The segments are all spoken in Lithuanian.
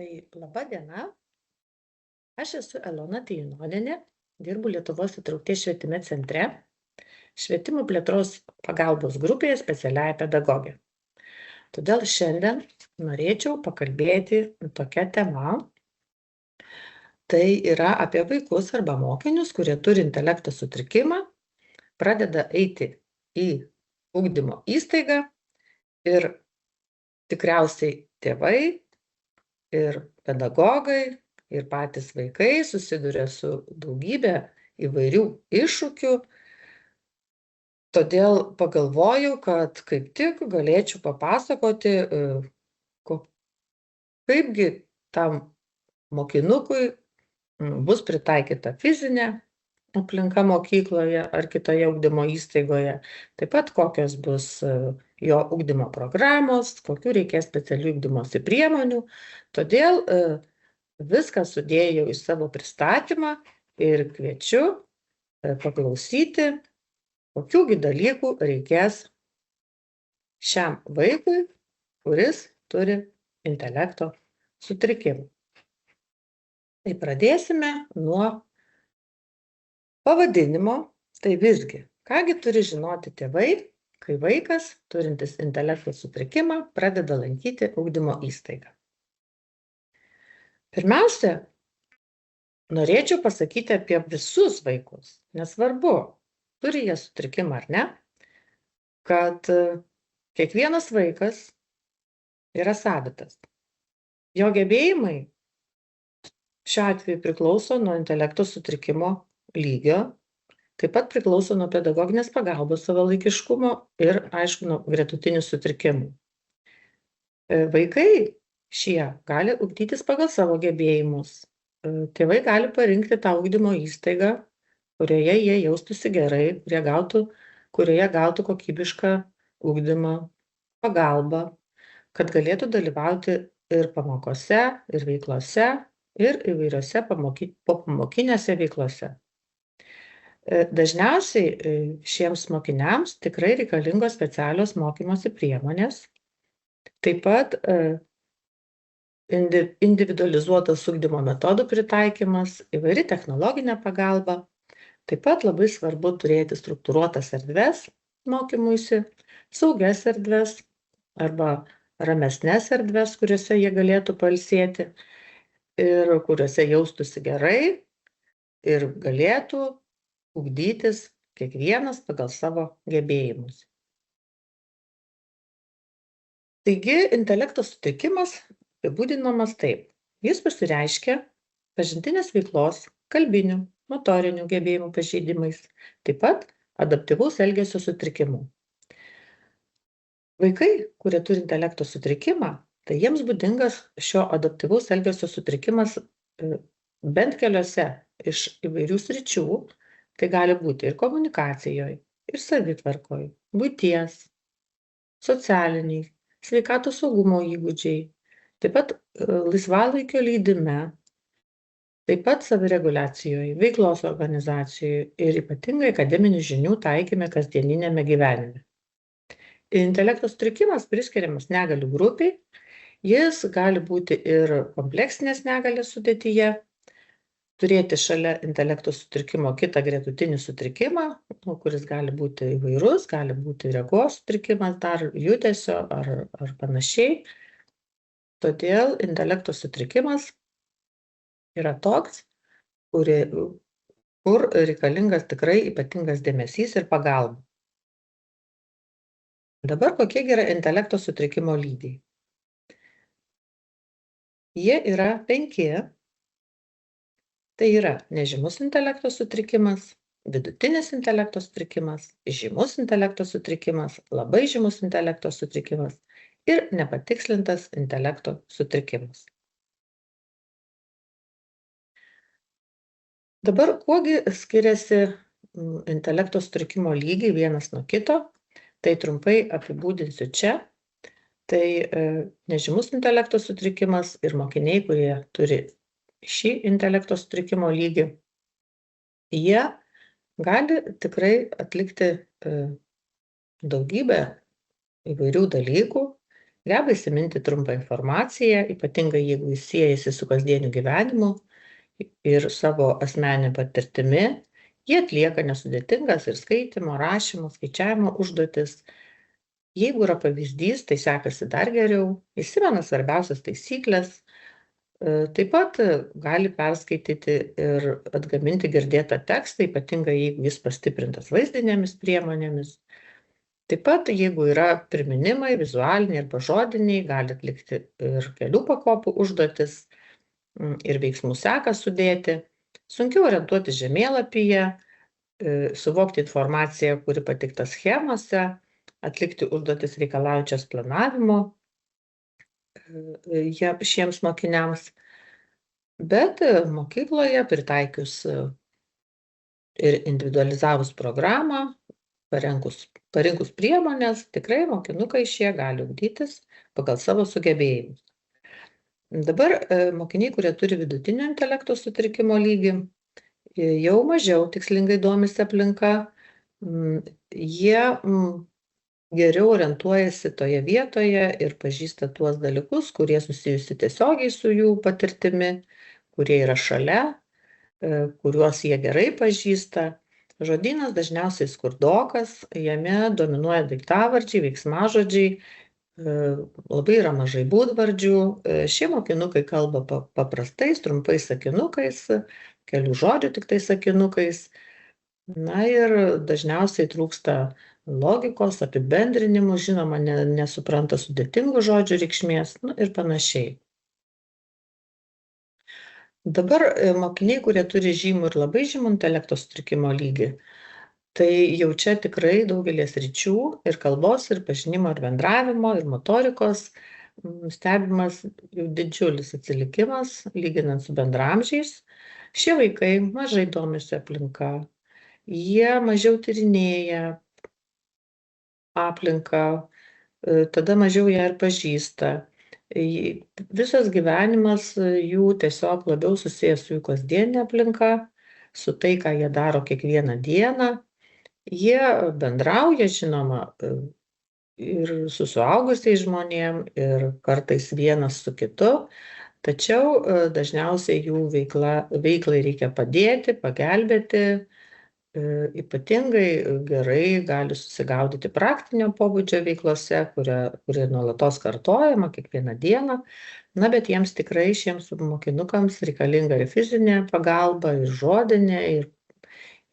Tai laba diena, aš esu Elona Tijunonienė, dirbu Lietuvos įtraukties švietime centre, švietimo plėtros pagalbos grupėje specialiąja pedagogė. Todėl šiandien norėčiau pakalbėti tokia tema. Tai yra apie vaikus arba mokinius, kurie turi intelekto sutrikimą, pradeda eiti į ugdymo įstaigą ir tikriausiai tėvai ir pedagogai ir patys vaikai susiduria su daugybė įvairių iššūkių. Todėl pagalvojau, kad kaip tik galėčiau papasakoti, kaipgi tam mokinukui bus pritaikyta fizinė aplinka mokykloje ar kitoje ugdymo įstaigoje, taip pat kokios bus jo ugdymo programos, kokių reikės specialių ugdymosi priemonių. Todėl viską sudėjau į savo pristatymą ir kviečiu paklausyti, kokiųgi dalykų reikės šiam vaikui, kuris turi intelekto sutrikimų. Tai pradėsime nuo pavadinimo. Tai visgi, kągi turi žinoti tėvai, kai vaikas, turintis intelekto sutrikimą, pradeda lankyti ugdymo įstaigą. Pirmiausia, norėčiau pasakyti apie visus vaikus, nesvarbu, turi jie sutrikimą ar ne, kad kiekvienas vaikas yra savitas. Jo gebėjimai šiuo atveju priklauso nuo intelekto sutrikimo lygio, taip pat priklauso nuo pedagoginės pagalbos savalaikiškumo ir, aišku, nuo gretutinių sutrikimų. Vaikai šie gali ugdytis pagal savo gebėjimus. Tėvai gali parinkti tą ugdymo įstaigą, kurioje jie jaustųsi gerai, kurioje gautų kokybišką ugdymą, pagalbą, kad galėtų dalyvauti ir pamokose, ir veiklose, ir įvairiose popamokinėse veiklose. Dažniausiai šiems mokiniams tikrai reikalingos specialios mokymosi priemonės, taip pat individualizuotas ugdymo metodų pritaikymas, įvairi technologinė pagalba. Taip pat labai svarbu turėti struktūruotas erdves mokymuisi, saugias erdves arba ramesnes erdves, kuriuose jie galėtų pailsėti ir kuriuose jaustųsi gerai ir galėtų ugdytis kiekvienas pagal savo gebėjimus. Taigi, intelekto sutrikimas apibūdinamas taip. Jis pasireiškia pažintinės veiklos, kalbinių, motorinių gebėjimų pažeidimais, taip pat adaptyvaus elgesio sutrikimu. Vaikai, kurie turi intelekto sutrikimą, tai jiems būdingas šio adaptyvaus elgesio sutrikimas bent keliose iš įvairių sričių. Tai gali būti ir komunikacijoje, ir savitvarkoje, buities, socialiniai, sveikatos saugumo įgūdžiai, taip pat laisvalaikio leidime, taip pat savireguliacijoje, veiklos organizacijoje ir ypatingai akademinių žinių taikyme kasdieninėme gyvenime. Intelekto sutrikimas priskiriamas negalių grupiai, jis gali būti ir kompleksinės negalės sudėtyje, turėti šalia intelekto sutrikimo kitą gretutinį sutrikimą, kuris gali būti įvairus, gali būti regos sutrikimas, dar judesio ar panašiai. Todėl intelekto sutrikimas yra toks, kur reikalingas tikrai ypatingas dėmesys ir pagalba. Dabar kokie yra intelekto sutrikimo lygiai? Jie yra 5. Tai yra nežymus intelekto sutrikimas, vidutinis intelekto sutrikimas, žymus intelekto sutrikimas, labai žymus intelekto sutrikimas ir nepatikslintas intelekto sutrikimas. Dabar kuogi skiriasi intelekto sutrikimo lygiai vienas nuo kito, tai trumpai apibūdinsiu čia. Tai nežymus intelekto sutrikimas ir mokiniai, kurie turi šį intelekto sutrikimo lygį, jie gali tikrai atlikti daugybę įvairių dalykų Geba įsiminti trumpą informaciją, ypatingai jeigu jis siejasi su kasdieniu gyvenimu ir savo asmeninė patirtimi. Jie atlieka nesudėtingas ir skaitymo, rašymo, skaičiavimo užduotis. Jeigu yra pavyzdys, tai sekasi dar geriau, įsimena svarbiausias taisyklės. Taip pat gali perskaityti ir atgaminti girdėtą tekstą, ypatingai jeigu jis pastiprintas vaizdinėmis priemonėmis. Taip pat, jeigu yra priminimai, vizualiniai arba žodiniai, gali atlikti ir kelių pakopų užduotis ir veiksmų seką sudėti. Sunkiau orientuoti žemėlapyje, suvokti informaciją, kuri pateikta schemose, atlikti užduotis reikalaujančias planavimo šiems mokiniams. Bet mokykloje pritaikius ir individualizavus programą, parinkus priemonės, tikrai mokinukai šie gali ugdytis pagal savo sugebėjimus. Dabar mokiniai, kurie turi vidutinio intelekto sutrikimo lygį, jau mažiau tikslingai domisi aplinka, jie geriau orientuojasi toje vietoje ir pažįsta tuos dalykus, kurie susijusi tiesiogiai su jų patirtimi, kurie yra šalia, kuriuos jie gerai pažįsta. Žodynas dažniausiai skurdokas, jame dominuoja daiktavardžiai, veiksmažodžiai, labai yra mažai būdvardžių. Šie mokinukai kalba paprastais, trumpais sakinukais, kelių žodžių tik tai sakinukais. Na ir dažniausiai trūksta logikos, apibendrinimų, žinoma, nesupranta sudėtingų žodžių reikšmės, ir panašiai. Dabar mokiniai, kurie turi žymų ir labai žymų intelekto sutrikimo lygį, tai jau čia tikrai daugelį sričių ir kalbos, ir pažinimo, ir bendravimo, ir motorikos stebimas jau didžiulis atsilikimas, lyginant su bendraamžiais. Šie vaikai mažai domisi aplinka, jie mažiau tyrinėja aplinką, tada mažiau ją ir pažįsta. Visas gyvenimas jų tiesiog labiau susijęs su jų kasdienė aplinka, su tai, ką jie daro kiekvieną dieną. Jie bendrauja, žinoma, ir su suaugusiais žmonėm, ir kartais vienas su kitu, tačiau dažniausiai jų veiklai reikia padėti, pagelbėti. Ypatingai gerai gali susigaudyti praktinio pobūdžio veiklose, kurie nuolatos kartojama kiekvieną dieną. Bet jiems tikrai šiems mokinukams reikalinga ir fizinė pagalba, ir žodinė,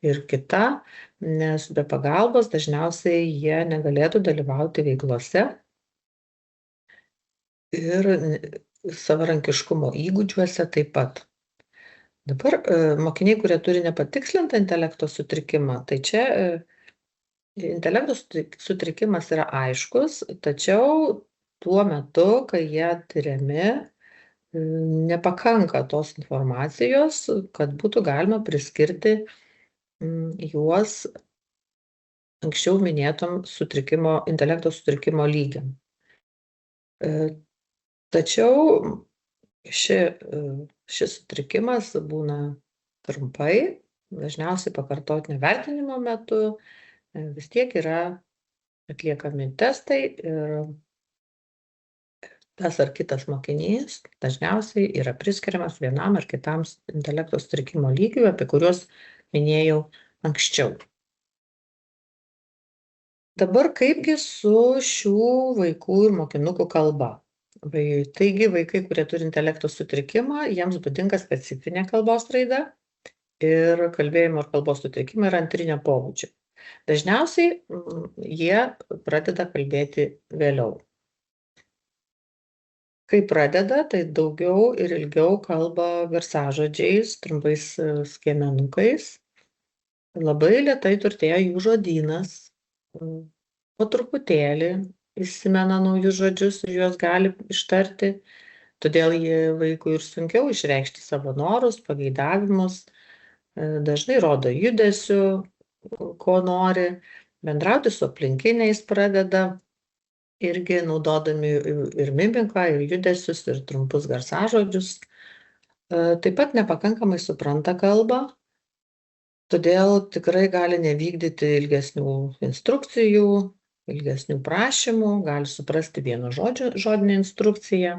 ir kita, nes be pagalbos dažniausiai jie negalėtų dalyvauti veiklose ir savarankiškumo įgūdžiuose taip pat. Dabar mokiniai, kurie turi nepatikslintą intelekto sutrikimą, tai čia intelekto sutrikimas yra aiškus, tačiau tuo metu, kai jie tiriami, nepakanka tos informacijos, kad būtų galima priskirti juos anksčiau minėtom intelekto sutrikimo lygiam. Tačiau šis sutrikimas būna trumpai, dažniausiai pakartotinio vertinimo metu, vis tiek yra atliekami testai ir tas ar kitas mokinys dažniausiai yra priskiriamas vienam ar kitam intelekto sutrikimo lygiui, apie kuriuos minėjau anksčiau. Dabar kaipgi su šių vaikų ir mokinukų kalba? Taigi vaikai, kurie turi intelekto sutrikimą, jiems būdinga specifinė kalbos raida ir kalbėjimo ir kalbos sutrikimai yra antrinio pobūdžio. Dažniausiai jie pradeda kalbėti vėliau. Kai pradeda, tai daugiau ir ilgiau kalba garsažodžiais, trumpais skiemenukais. Labai lėtai turtėja jų žodynas, po truputėlį įsimena naujus žodžius ir juos gali ištarti, todėl vaikui ir sunkiau išreikšti savo norus, pageidavimus, dažnai rodo judesiu, ko nori, bendrauti su aplinkiniais pradeda, irgi naudodami ir mimiką, ir judesius, ir trumpus garsažodžius. Taip pat nepakankamai supranta kalbą, todėl tikrai gali nevykdyti ilgesnių instrukcijų, ilgesnių prašymų, gali suprasti vieno žodinę instrukciją.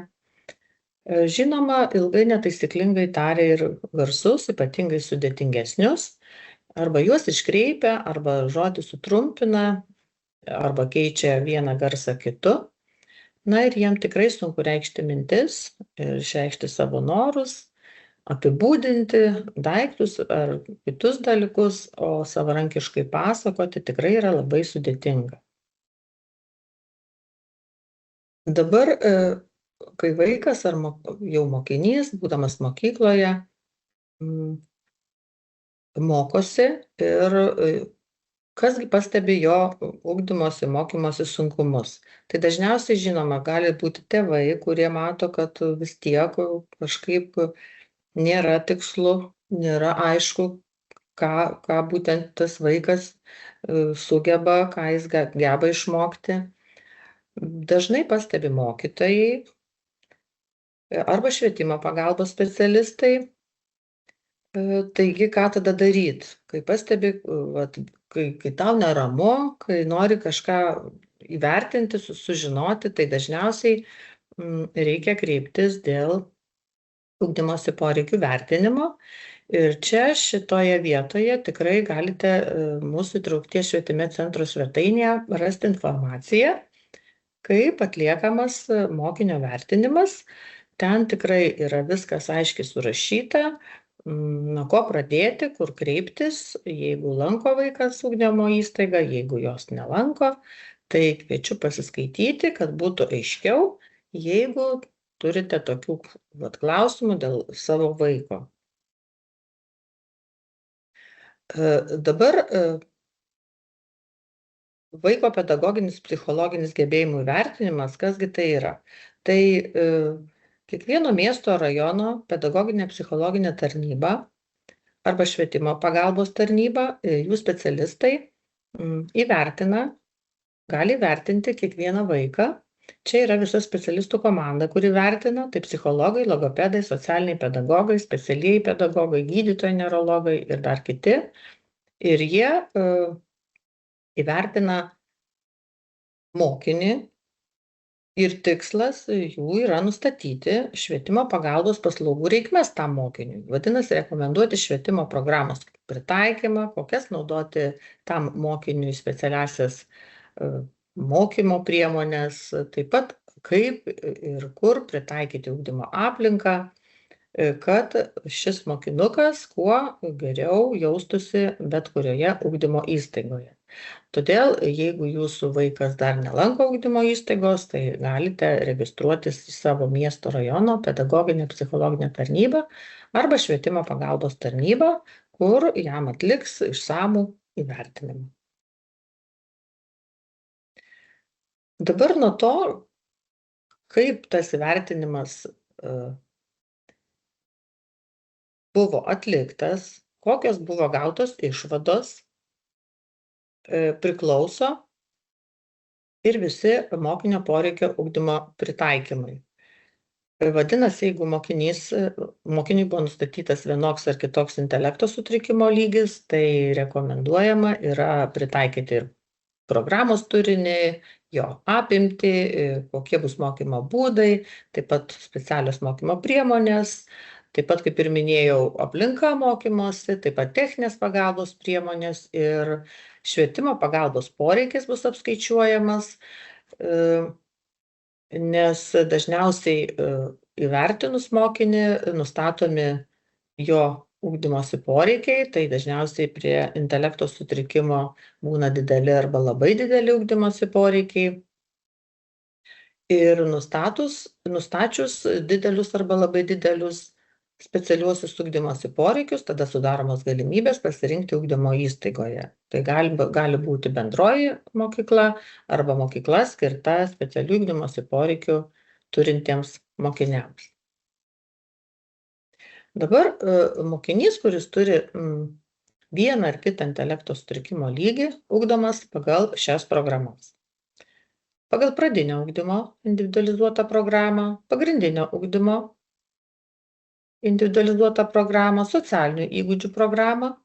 Žinoma, ilgai netaisyklingai taria ir garsus, ypatingai sudėtingesnius, arba juos iškreipia, arba žodį sutrumpina, arba keičia vieną garsą kitu. Na ir jiem tikrai sunku reikšti mintis ir išreikšti savo norus, apibūdinti daiktus ar kitus dalykus, o savarankiškai pasakoti tikrai yra labai sudėtinga. Dabar, kai vaikas ar jau mokinys, būdamas mokykloje, mokosi ir kasgi pastebi jo ugdymosi, mokymosi sunkumus. Tai dažniausiai, žinoma, gali būti tėvai, kurie mato, kad vis tiek kažkaip nėra tikslu, nėra aišku, ką būtent tas vaikas sugeba, ką jis geba išmokti. Dažnai pastebi mokytojai arba švietimo pagalbos specialistai. Taigi, ką tada daryti? Kai pastebi, kai tau neramu, kai nori kažką įvertinti, sužinoti, tai dažniausiai reikia kreiptis dėl ugdymosi poreikių vertinimo. Ir čia šitoje vietoje tikrai galite mūsų Įtraukties švietime centro svetainėje rasti informaciją, kaip atliekamas mokinio vertinimas. Ten tikrai yra viskas aiškiai surašyta, nuo ko pradėti, kur kreiptis, jeigu lanko vaikas ugdymo įstaigą, jeigu jos nelanko, tai kviečiu pasiskaityti, kad būtų aiškiau, jeigu turite tokių klausimų dėl savo vaiko. Dabar vaiko pedagoginis, psichologinis gebėjimų įvertinimas, kasgi tai yra? Tai kiekvieno miesto rajono pedagoginė psichologinė tarnyba arba švietimo pagalbos tarnyba, jų specialistai gali įvertinti kiekvieną vaiką. Čia yra visa specialistų komanda, kuri vertina, tai psichologai, logopedai, socialiniai pedagogai, specialieji pedagogai, gydytojai, neurologai ir dar kiti. Ir jie įvertina mokinį. Ir tikslas jų yra nustatyti švietimo pagalbos paslaugų reikmes tam mokiniui. Vadinasi, rekomenduoti švietimo programos pritaikymą, kokias naudoti tam mokiniui specialiasias mokymo priemonės, taip pat kaip ir kur pritaikyti ugdymo aplinką, kad šis mokinukas kuo geriau jaustųsi bet kurioje ugdymo įstaigoje. Todėl, jeigu jūsų vaikas dar nelanko ugdymo įstaigos, tai galite registruotis į savo miesto rajono pedagoginę psichologinę tarnybą arba švietimo pagalbos tarnybą, kur jam atliks išsamų įvertinimą. Dabar nuo to, kaip tas įvertinimas buvo atliktas, kokios buvo gautos išvados, priklauso ir visi mokinio poreikio ugdymo pritaikymai. Vadinasi, jeigu mokiniui buvo nustatytas vienoks ar kitoks intelekto sutrikimo lygis, tai rekomenduojama yra pritaikyti ir programos turinį, jo apimtį, kokie bus mokymo būdai, taip pat specialios mokymo priemonės, taip pat, kaip ir minėjau, aplinka mokymosi, taip pat techninės pagalbos priemonės ir švietimo pagalbos poreikis bus apskaičiuojamas, nes dažniausiai įvertinus mokinį nustatomi jo ugdymosi poreikiai, tai dažniausiai prie intelekto sutrikimo būna dideli arba labai dideli ugdymosi poreikiai. Ir nustačius didelius arba labai didelius specialiuosius ugdymosi poreikius, tada sudaromos galimybės pasirinkti ugdymo įstaigoje. Tai gali būti bendroji mokykla arba mokykla skirta specialių ugdymosi poreikių turintiems mokiniams. Dabar mokinys, kuris turi vieną ar kitą intelekto sutrikimo lygį, ugdomas pagal šias programas. Pagal pradinio ugdymo individualizuotą programą, pagrindinio ugdymo individualizuotą programą, socialinių įgūdžių programą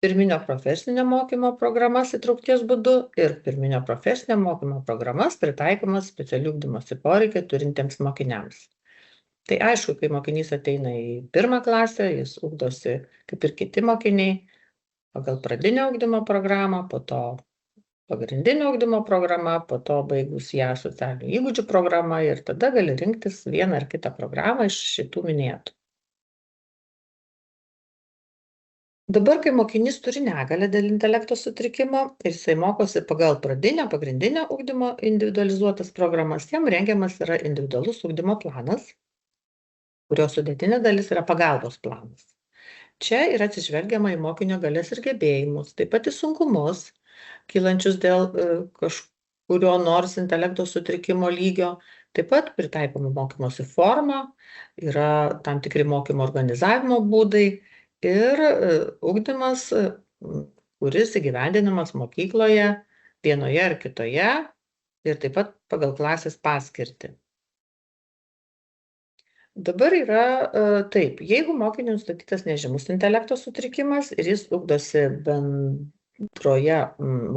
pirminio profesinio mokymo programas įtraukties būdu ir pirminio profesinio mokymo programas pritaikomas specialių ugdymosi poreikių turintiems mokiniams. Tai aišku, kai mokinys ateina į pirmą klasę, jis ugdosi kaip ir kiti mokiniai pagal pradinio ugdymo programą, po to pagrindinio ugdymo programa, po to baigus ją socialinių įgūdžių programa ir tada gali rinktis vieną ar kitą programą iš šitų minėtų. Dabar, kai mokinys turi negalią dėl intelekto sutrikimo ir jisai mokosi pagal pradinio, pagrindinio ugdymo individualizuotas programas, jam rengiamas yra individualus ugdymo planas, kurio sudėtinė dalis yra pagalbos planas. Čia yra atsižvelgiama į mokinio galias ir gebėjimus, taip pat į sunkumus, kylančius dėl kažkurio nors intelekto sutrikimo lygio, taip pat pritaikoma mokymosi forma, yra tam tikri mokymo organizavimo būdai ir ugdymas, kuris įgyvendinamas mokykloje vienoje ar kitoje ir taip pat pagal klasės paskirtį. Dabar yra taip, jeigu mokiniui nustatytas nežymus intelekto sutrikimas ir jis ugdosi bendroje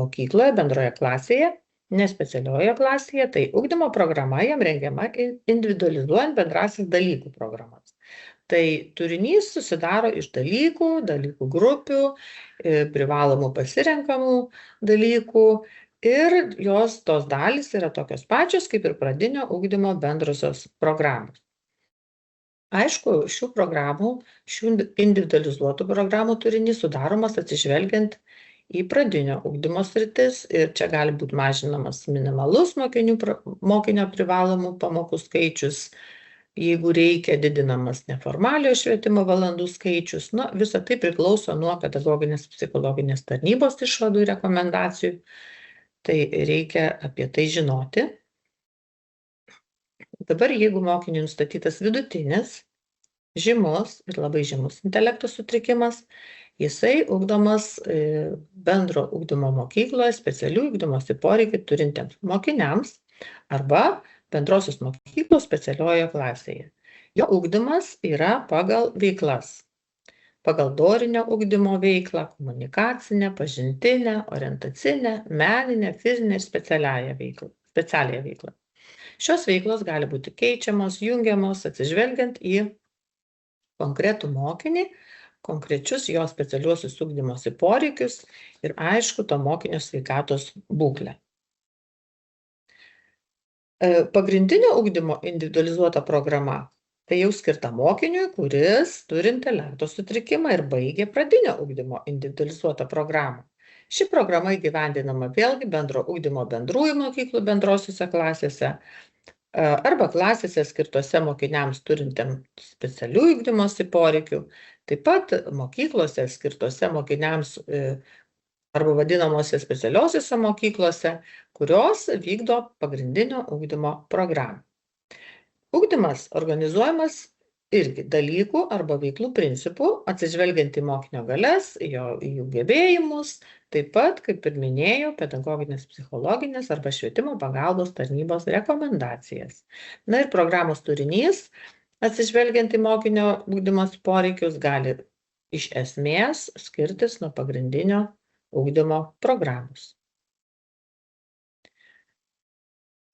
mokykloje, bendroje klasėje, nespecialioje klasėje, tai ugdymo programa jam rengiama individualizuojant bendrasis dalykų programas. Tai turinys susidaro iš dalykų grupių, privalomų pasirenkamų dalykų ir tos dalys yra tokios pačios kaip ir pradinio ugdymo bendrosios programos. Aišku, šių individualizuotų programų turinys sudaromas atsižvelgiant į pradinio ugdymo sritis ir čia gali būti mažinamas minimalus mokinio privalomų pamokų skaičius, jeigu reikia didinamas neformaliojo švietimo valandų skaičius. Visa tai priklauso nuo pedagoginės psichologinės tarnybos išvadų ir rekomendacijų. Tai reikia apie tai žinoti. Dabar, jeigu mokiniui nustatytas vidutinis, žymus ir labai žymus intelekto sutrikimas, jisai ugdomas bendro ugdymo mokykloje specialių ugdymosi poreikių turintiems mokiniams arba bendrosios mokyklos specialiojoje klasėje. Jo ugdymas yra pagal veiklas. Pagal dorinio ugdymo veiklą, komunikacinę, pažintinę, orientacinę, meninę, fizinę ir specialiąją veiklą. Šios veiklos gali būti keičiamos, jungiamos, atsižvelgiant į konkretų mokinį, konkrečius jo specialiuosius ugdymosi poreikius ir aišku, to mokinio sveikatos būklę. Pagrindinio ugdymo individualizuota programa tai jau skirta mokiniui, kuris turi intelekto sutrikimą ir baigė pradinio ugdymo individualizuotą programą. Ši programa įgyvendinama vėlgi bendro ugdymo bendrųjų mokyklų bendrosiuose klasėse arba klasėse skirtose mokiniams turintiems specialių ugdymosi poreikių, taip pat mokyklose skirtose mokiniams arba vadinamose specialiosiose mokyklose, kurios vykdo pagrindinio ugdymo programą. Ugdymas organizuojamas irgi dalykų arba veiklų principų, atsižvelgiant į mokinio galias, jų gebėjimus, taip pat, kaip ir minėjau, pedagoginės, psichologinės arba švietimo pagalbos tarnybos rekomendacijas. Ir programos turinys, atsižvelgiant į mokinio ugdymosi poreikius, gali iš esmės skirtis nuo pagrindinio ugdymo programos.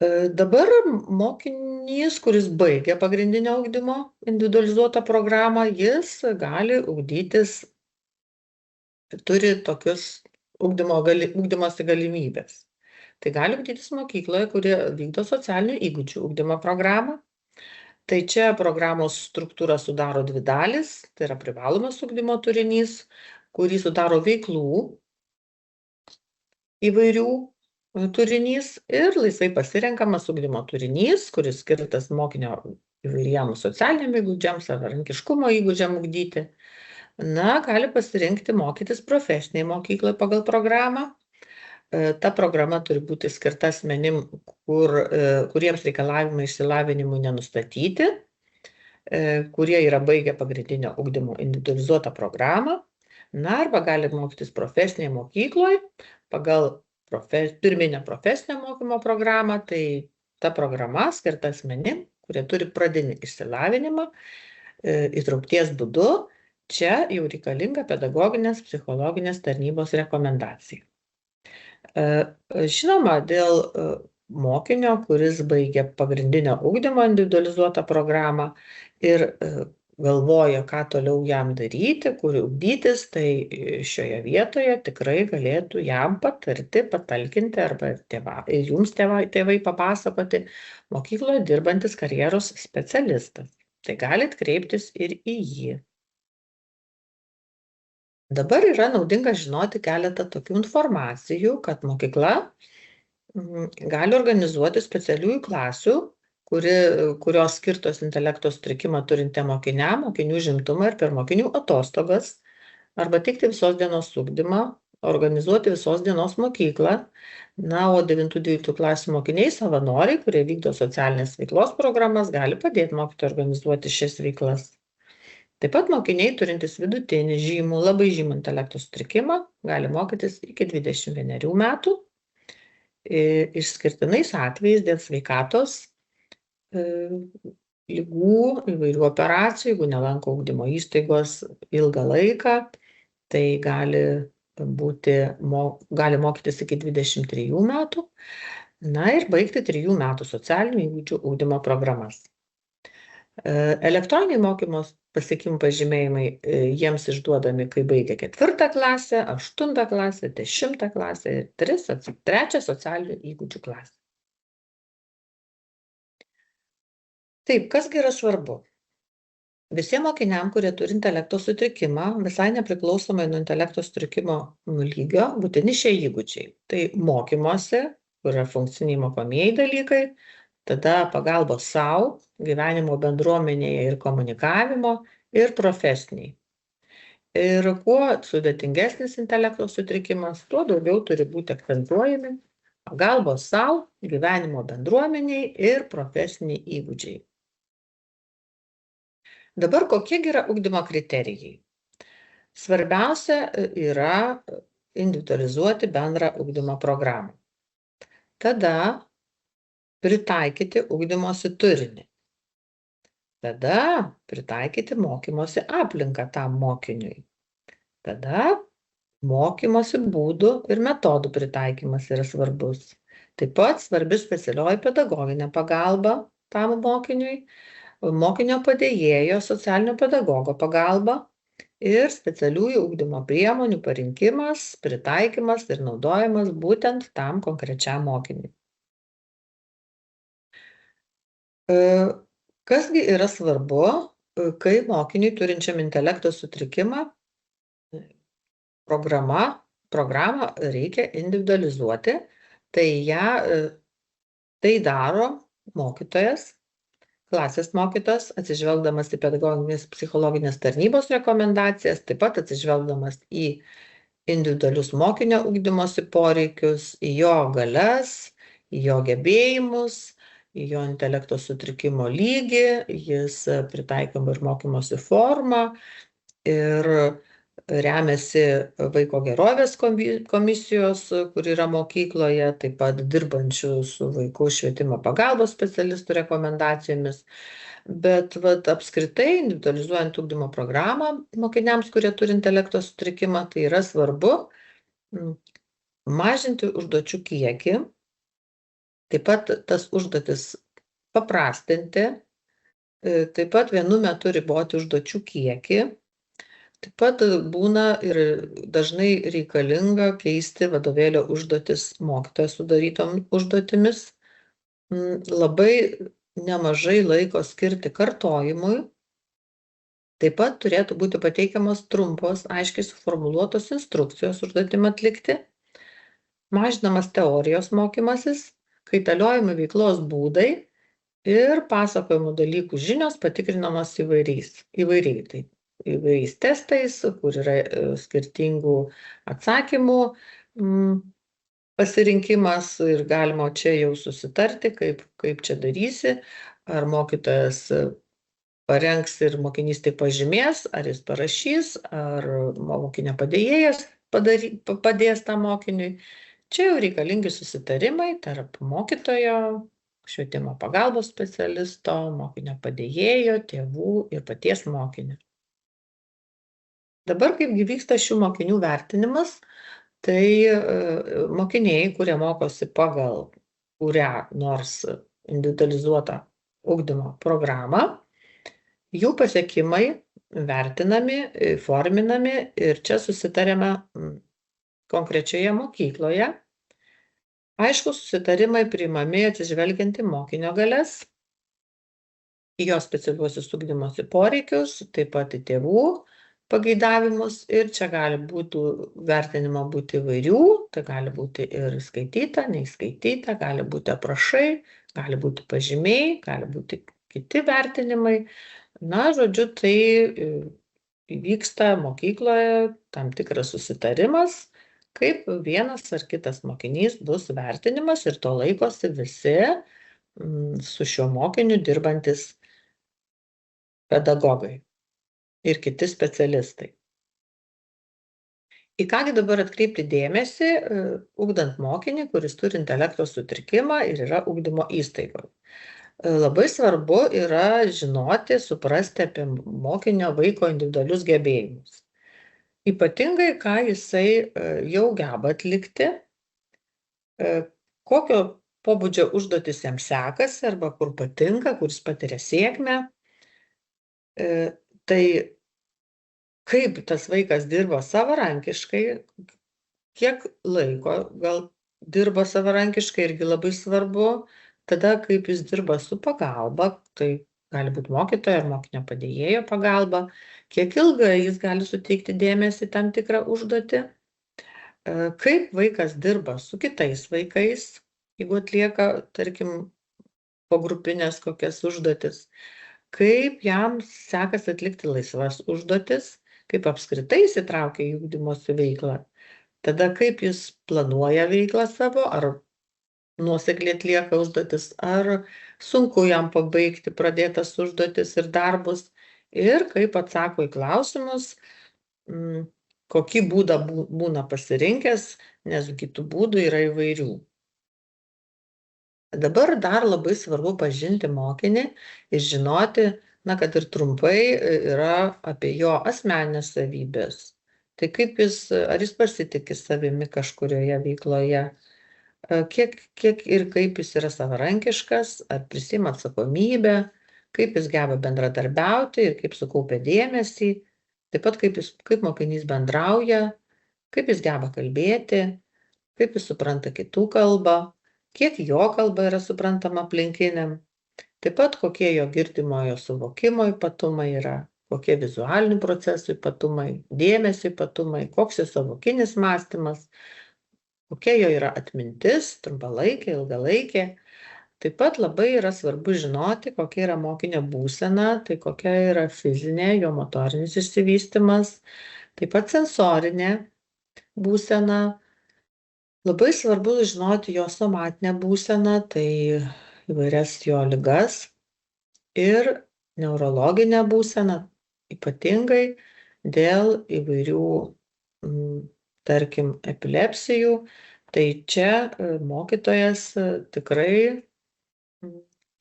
Dabar mokinys, kuris baigia pagrindinio ugdymo individualizuotą programą, jis gali ugdytis, turi tokius ugdymosi galimybės. Tai gali ugdytis mokykloje, kurie vykdo socialinių įgūdžių ugdymo programą. Tai čia programos struktūra sudaro dvi dalis, tai yra privalomas ugdymo turinys, kurį sudaro veiklų įvairių turinys ir laisvai pasirenkamas ugdymo turinys, kuris skirtas mokinio įvairiems socialiniam įgūdžiams ar rankiškumo įgūdžiam ugdyti. Gali pasirinkti mokytis profesiniai mokyklai pagal programą. Ta programa turi būti skirta asmenim, kuriems reikalavimai išsilavinimui nenustatyti, kurie yra baigę pagrindinio ugdymo individualizuotą programą, arba gali mokytis profesinėje mokykloje pagal pirminę profesinio mokymo programą, tai ta programa skirta asmenim, kurie turi pradinį išsilavinimą įtraukties būdu. Čia jau reikalinga pedagoginės psichologinės tarnybos rekomendacija. Žinoma, dėl mokinio, kuris baigia pagrindinio ugdymo individualizuotą programą ir galvoja, ką toliau jam daryti, kur ugdytis, tai šioje vietoje tikrai galėtų jam patarti, patalkinti arba ir jums tėvai papasakoti mokykloje dirbantis karjeros specialistas. Tai galit kreiptis ir į jį. Dabar yra naudinga žinoti keletą tokių informacijų, kad mokykla gali organizuoti specialiųjų klasių, kurios skirtos intelekto sutrikimą turintiem mokiniam, mokinių užimtumą ir per mokinių atostogas, arba teikti visos dienos ugdymą, organizuoti visos dienos mokyklą. Na, o 9-12 klasių mokiniai savanoriai, kurie vykdo socialinės veiklos programas, gali padėti mokytojui organizuoti šias veiklas. Taip pat mokiniai turintys vidutinį žymų, labai žymų intelekto sutrikimą gali mokytis iki 21 metų. Išskirtinais atvejais dėl sveikatos ligų, įvairių operacijų, jeigu nelanko ugdymo įstaigos ilgą laiką, tai gali mokytis iki 23 metų, na ir baigti 3 metų socialinių įgūdžių ugdymo programas. Elektroniniai mokymos pasiekimų pažymėjimai jiems išduodami, kai baigia 4 klasę, 8 klasę, 10 klasę ir 3 socialinių įgūdžių klasę. Taip, kasgi yra svarbu? Visiems mokiniam, kurie turi intelekto sutrikimą, visai nepriklausomai nuo intelekto sutrikimo lygio, būtini šie įgūdžiai. Tai mokymosi, kur yra funkciniai mokomieji dalykai, tada pagalbos sau, gyvenimo bendruomenėje ir komunikavimo ir profesiniai. Ir kuo sudėtingesnis intelekto sutrikimas, tuo daugiau turi būti akcentuojami pagalbos sau, gyvenimo bendruomeniai ir profesiniai įgūdžiai. Dabar kokie yra ugdymo kriterijai? Svarbiausia yra individualizuoti bendrą ugdymo programą. Tada pritaikyti ugdymosi turinį. Tada pritaikyti mokymosi aplinką tam mokiniui. Tada mokymosi būdų ir metodų pritaikymas yra svarbus. Taip pat svarbi specialioji pedagoginė pagalba tam mokiniui, mokinio padėjėjo, socialinio pedagogo pagalba ir specialiųjų ugdymo priemonių parinkimas, pritaikymas ir naudojimas būtent tam konkrečiam mokiniui. Kasgi yra svarbu, kai mokiniui turinčiam intelekto sutrikimą programą reikia individualizuoti, tai daro mokytojas, klasės mokytojas, atsižvelgdamas į pedagoginės psichologinės tarnybos rekomendacijas, taip pat atsižvelgdamas į individualius mokinio ugdymosi poreikius, į jo galias, į jo gebėjimus, į jo intelekto sutrikimo lygį, jis pritaikoma ir mokymosi formą ir remiasi vaiko gerovės komisijos, kur yra mokykloje, taip pat dirbančių su vaikų švietimo pagalbos specialistų rekomendacijomis. Bet apskritai, individualizuojant ugdymo programą mokiniams, kurie turi intelekto sutrikimą, tai yra svarbu mažinti užduočių kiekį, taip pat tas užduotis paprastinti, taip pat vienu metu riboti užduočių kiekį. Taip pat būna ir dažnai reikalinga keisti vadovėlio užduotis mokytojo sudarytom užduotimis. Labai nemažai laiko skirti kartojimui. Taip pat turėtų būti pateikiamos trumpos, aiškiai suformuluotos instrukcijos užduotim atlikti. Mažinamas teorijos mokymasis, kaitaliojami veiklos būdai ir pasakojimų dalykų žinios patikrinamos įvairiai. Tai įvairiais testais, kur yra skirtingų atsakymų pasirinkimas ir galima čia jau susitarti, kaip čia darysi, ar mokytojas parengs ir mokinys tik pažymės, ar jis parašys, ar mokinio padėjėjas padės tam mokiniui. Čia jau reikalingi susitarimai tarp mokytojo, švietimo pagalbos specialisto, mokinio padėjėjo, tėvų ir paties mokinio. Dabar kaipgi vyksta šių mokinių vertinimas, tai mokiniai, kurie mokosi pagal kurią nors individualizuotą ugdymo programą, jų pasiekimai vertinami, forminami ir čia susitariame konkrečioje mokykloje. Aišku, susitarimai priimami atsižvelgiant į mokinio galias, į jo specialiuosius ugdymosi poreikius, taip pat į tėvų pageidavimus ir čia gali būti vertinimo būti įvairių, tai gali būti ir skaityta, neįskaityta, gali būti aprašai, gali būti pažymiai, gali būti kiti vertinimai. Na, žodžiu, tai įvyksta mokykloje tam tikras susitarimas, kaip vienas ar kitas mokinys bus vertinimas ir to laikosi visi su šiuo mokiniu dirbantis pedagogai ir kiti specialistai. Į kągi dabar atkreipti dėmesį, ugdant mokinį, kuris turi intelekto sutrikimą ir yra ugdymo įstaigoje. Labai svarbu yra žinoti, suprasti apie mokinio vaiko individualius gebėjimus. Ypatingai, ką jisai jau geba atlikti, kokio pobūdžio užduotis jam sekasi arba kur patinka, kur jis patiria sėkmę. Tai kaip tas vaikas dirba savarankiškai, kiek laiko gal dirba savarankiškai irgi labai svarbu, tada kaip jis dirba su pagalba, tai gali būti mokytojo ar mokinio padėjėjo pagalba, kiek ilgai jis gali suteikti dėmesį tam tikrą užduotį, kaip vaikas dirba su kitais vaikais, jeigu atlieka, tarkim, pogrupinės kokias užduotis, kaip jam sekasi atlikti laisvas užduotis, kaip apskritai įsitraukia į ugdymosi veiklą, tada kaip jis planuoja veiklą savo, ar nuosekliai atlieka užduotis, ar sunku jam pabaigti pradėtas užduotis ir darbus, ir kaip atsako į klausimus, kokį būdą būna pasirinkęs, nes kitų būdų yra įvairių. Dabar dar labai svarbu pažinti mokinį ir žinoti, kad ir trumpai yra apie jo asmeninės savybės. Tai kaip ar jis pasitikė savimi kažkurioje veikloje, kiek ir kaip jis yra savarankiškas, ar prisiima atsakomybę, kaip jis geba bendradarbiauti ir kaip sukaupia dėmesį, taip pat kaip mokinys bendrauja, kaip jis geba kalbėti, kaip jis supranta kitų kalbą, kiek jo kalba yra suprantama aplinkiniam, taip pat kokie jo girdimojo suvokimo ypatumai yra, kokie vizualinių procesų ypatumai, dėmesio ypatumai, koks jo savokinis mąstymas, kokia jo yra atmintis, trumpalaikė, ilgalaikė. Taip pat labai yra svarbu žinoti, kokia yra mokinio būsena, tai kokia yra fizinė, jo motorinis išsivystymas, taip pat sensorinė būsena. Labai svarbu žinoti jo somatinę būseną, tai įvairias jo ligas ir neurologinę būseną, ypatingai dėl įvairių, tarkim, epilepsijų. Tai čia mokytojas tikrai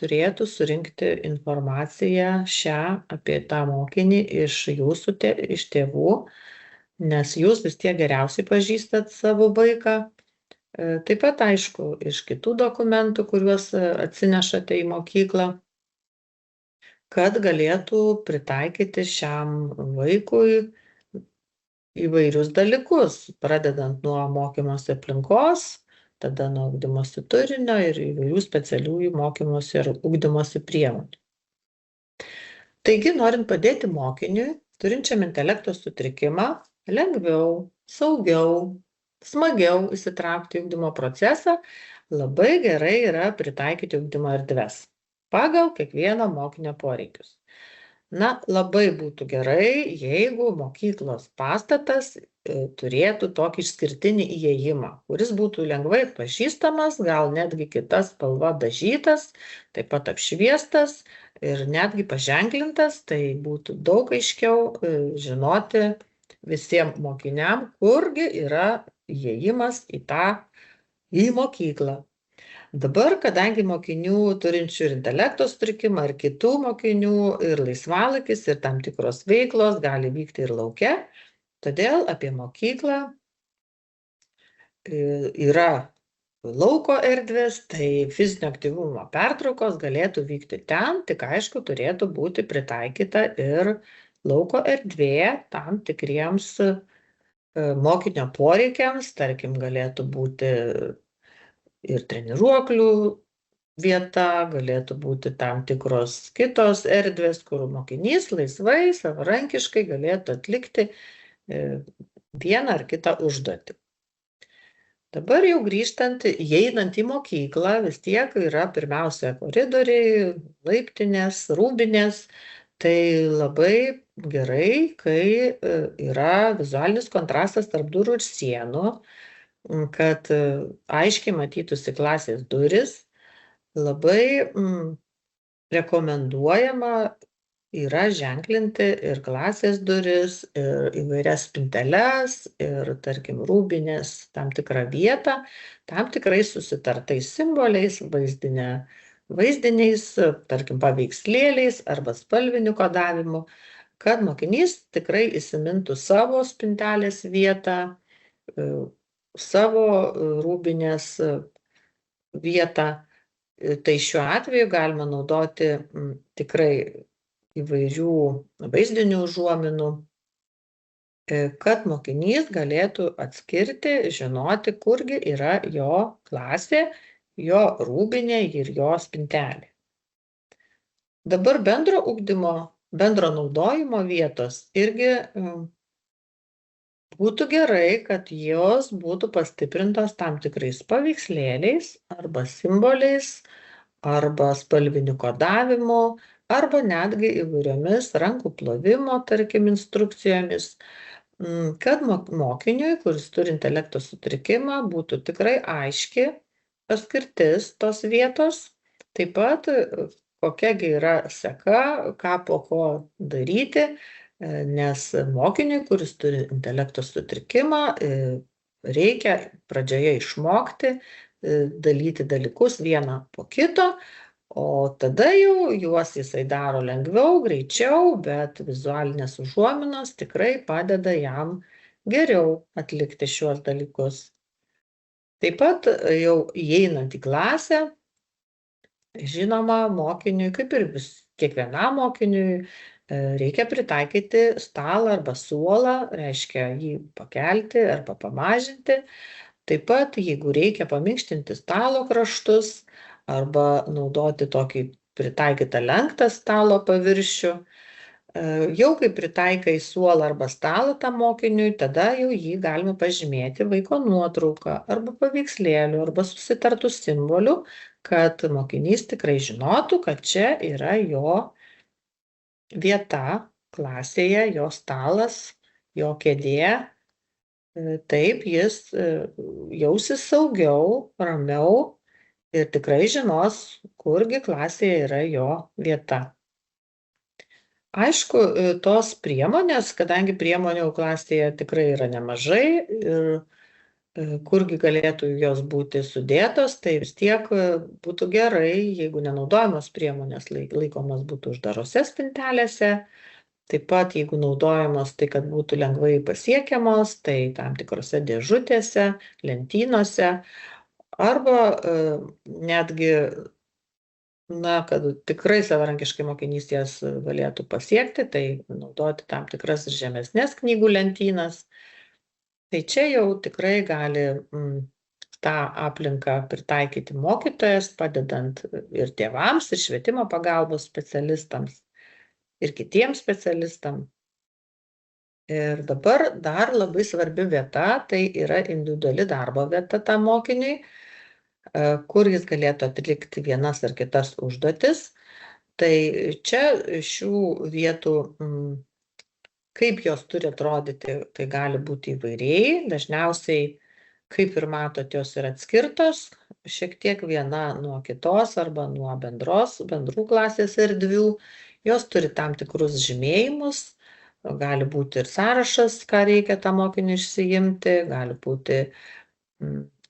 turėtų surinkti informaciją šią apie tą mokinį iš tėvų, nes jūs vis tiek geriausiai pažįstat savo vaiką. Taip pat, aišku, iš kitų dokumentų, kuriuos atsinešate į mokyklą, kad galėtų pritaikyti šiam vaikui įvairius dalykus, pradedant nuo mokymosi aplinkos, tada nuo ugdymosi turinio ir įvairių specialiųjų mokymosi ir ugdymosi priemonių. Taigi, norint padėti mokiniui, turinčiam intelekto sutrikimą, lengviau, saugiau, smagiau įsitraukti į ugdymo procesą, labai gerai yra pritaikyti ugdymo erdves pagal kiekvieno mokinio poreikius. Labai būtų gerai, jeigu mokyklos pastatas turėtų tokį išskirtinį įėjimą, kuris būtų lengvai atpažįstamas, gal netgi kita spalva dažytas, taip pat apšviestas ir netgi paženklintas, tai būtų daug aiškiau žinoti visiems mokiniam, kurgi yra įėjimas į mokyklą. Dabar, kadangi mokinių turinčių ir intelekto sutrikimą, ir kitų mokinių, ir laisvalaikis, ir tam tikros veiklos gali vykti ir lauke, Todėl apie mokyklą yra lauko erdvės, tai fizinio aktyvumo pertraukos galėtų vykti ten, tik aišku, turėtų būti pritaikyta ir lauko erdvė tam tikriems mokinio poreikiams, tarkim, galėtų būti ir treniruoklių vieta, galėtų būti tam tikros kitos erdvės, kur mokinys laisvai, savarankiškai galėtų atlikti vieną ar kitą užduotį. Dabar jau grįžtant, įeinant į mokyklą, vis tiek yra pirmiausia koridoriai, laiptinės, rūbinės. Tai labai gerai, kai yra vizualinis kontrastas tarp durų ir sienų, kad aiškiai matytųsi klasės duris. Labai rekomenduojama yra ženklinti ir klasės duris, ir įvairias spinteles, ir, tarkim, rūbinės tam tikrą vietą, tam tikrais susitartais simboliais, vaizdiniais, tarkim, paveikslėliais arba spalviniu kodavimu, kad mokinys tikrai įsimintų savo spintelės vietą, savo rūbinės vietą. Tai šiuo atveju galima naudoti tikrai įvairių vaizdinių užuominų, kad mokinys galėtų atskirti, žinoti, kurgi yra jo klasė, jo rūbinė ir jo spintelė. Dabar bendro ugdymo, bendro naudojimo vietos irgi būtų gerai, kad jos būtų pastiprintos tam tikrais paveikslėliais arba simboliais, arba spalviniu kodavimu, arba netgi įvairiomis rankų plovimo, tarkim, instrukcijomis, kad mokiniui, kuris turi intelekto sutrikimą, būtų tikrai aiški paskirtis tos vietos, taip pat kokiagi yra seka, ką po ko daryti, nes mokiniui, kuris turi intelekto sutrikimą, reikia pradžioje išmokti dalyti dalykus vieną po kito, o tada jau juos jisai daro lengviau, greičiau, bet vizualinės užuominos tikrai padeda jam geriau atlikti šiuos dalykus. Taip pat jau įeinant į klasę, žinoma, mokiniui, kaip ir kiekvienam mokiniui, reikia pritaikyti stalą arba suolą, reiškia jį pakelti arba pamažinti. Taip pat, jeigu reikia paminkštinti stalo kraštus arba naudoti tokį pritaikytą lenktą stalo paviršių, jau kai pritaikai suolą arba stalą tam mokiniui, tada jau jį galima pažymėti vaiko nuotrauką arba paveikslėlių arba susitartų simbolių, kad mokinys tikrai žinotų, kad čia yra jo vieta klasėje, jo stalas, jo kėdė. Taip jis jausis saugiau, ramiau ir tikrai žinos, kurgi klasėje yra jo vieta. Aišku, tos priemonės, kadangi priemonių klasėje tikrai yra nemažai ir kurgi galėtų jos būti sudėtos, tai vis tiek būtų gerai, jeigu nenaudojamos priemonės laikomas būtų uždarose spintelėse. Taip pat, jeigu naudojamos, tai kad būtų lengvai pasiekiamos, tai tam tikrose dėžutėse, lentynose, arba netgi, kad tikrai savarankiškai mokinys jas galėtų pasiekti, tai naudoti tam tikras ir žemesnės knygų lentynas. Tai čia jau tikrai gali tą aplinką pritaikyti mokytojas, padedant ir tėvams, ir švietimo pagalbos specialistams, ir kitiems specialistams. Ir dabar dar labai svarbi vieta, tai yra individuali darbo vieta tam mokiniui, kur jis galėtų atlikti vienas ar kitas užduotis. Tai čia šių vietų, kaip jos turi atrodyti, tai gali būti įvairiai. Dažniausiai, kaip ir matot, jos yra atskirtos, šiek tiek viena nuo kitos arba nuo bendrų klasės erdvių. Jos turi tam tikrus žymėjimus, gali būti ir sąrašas, ką reikia tą mokinį išsiimti, gali būti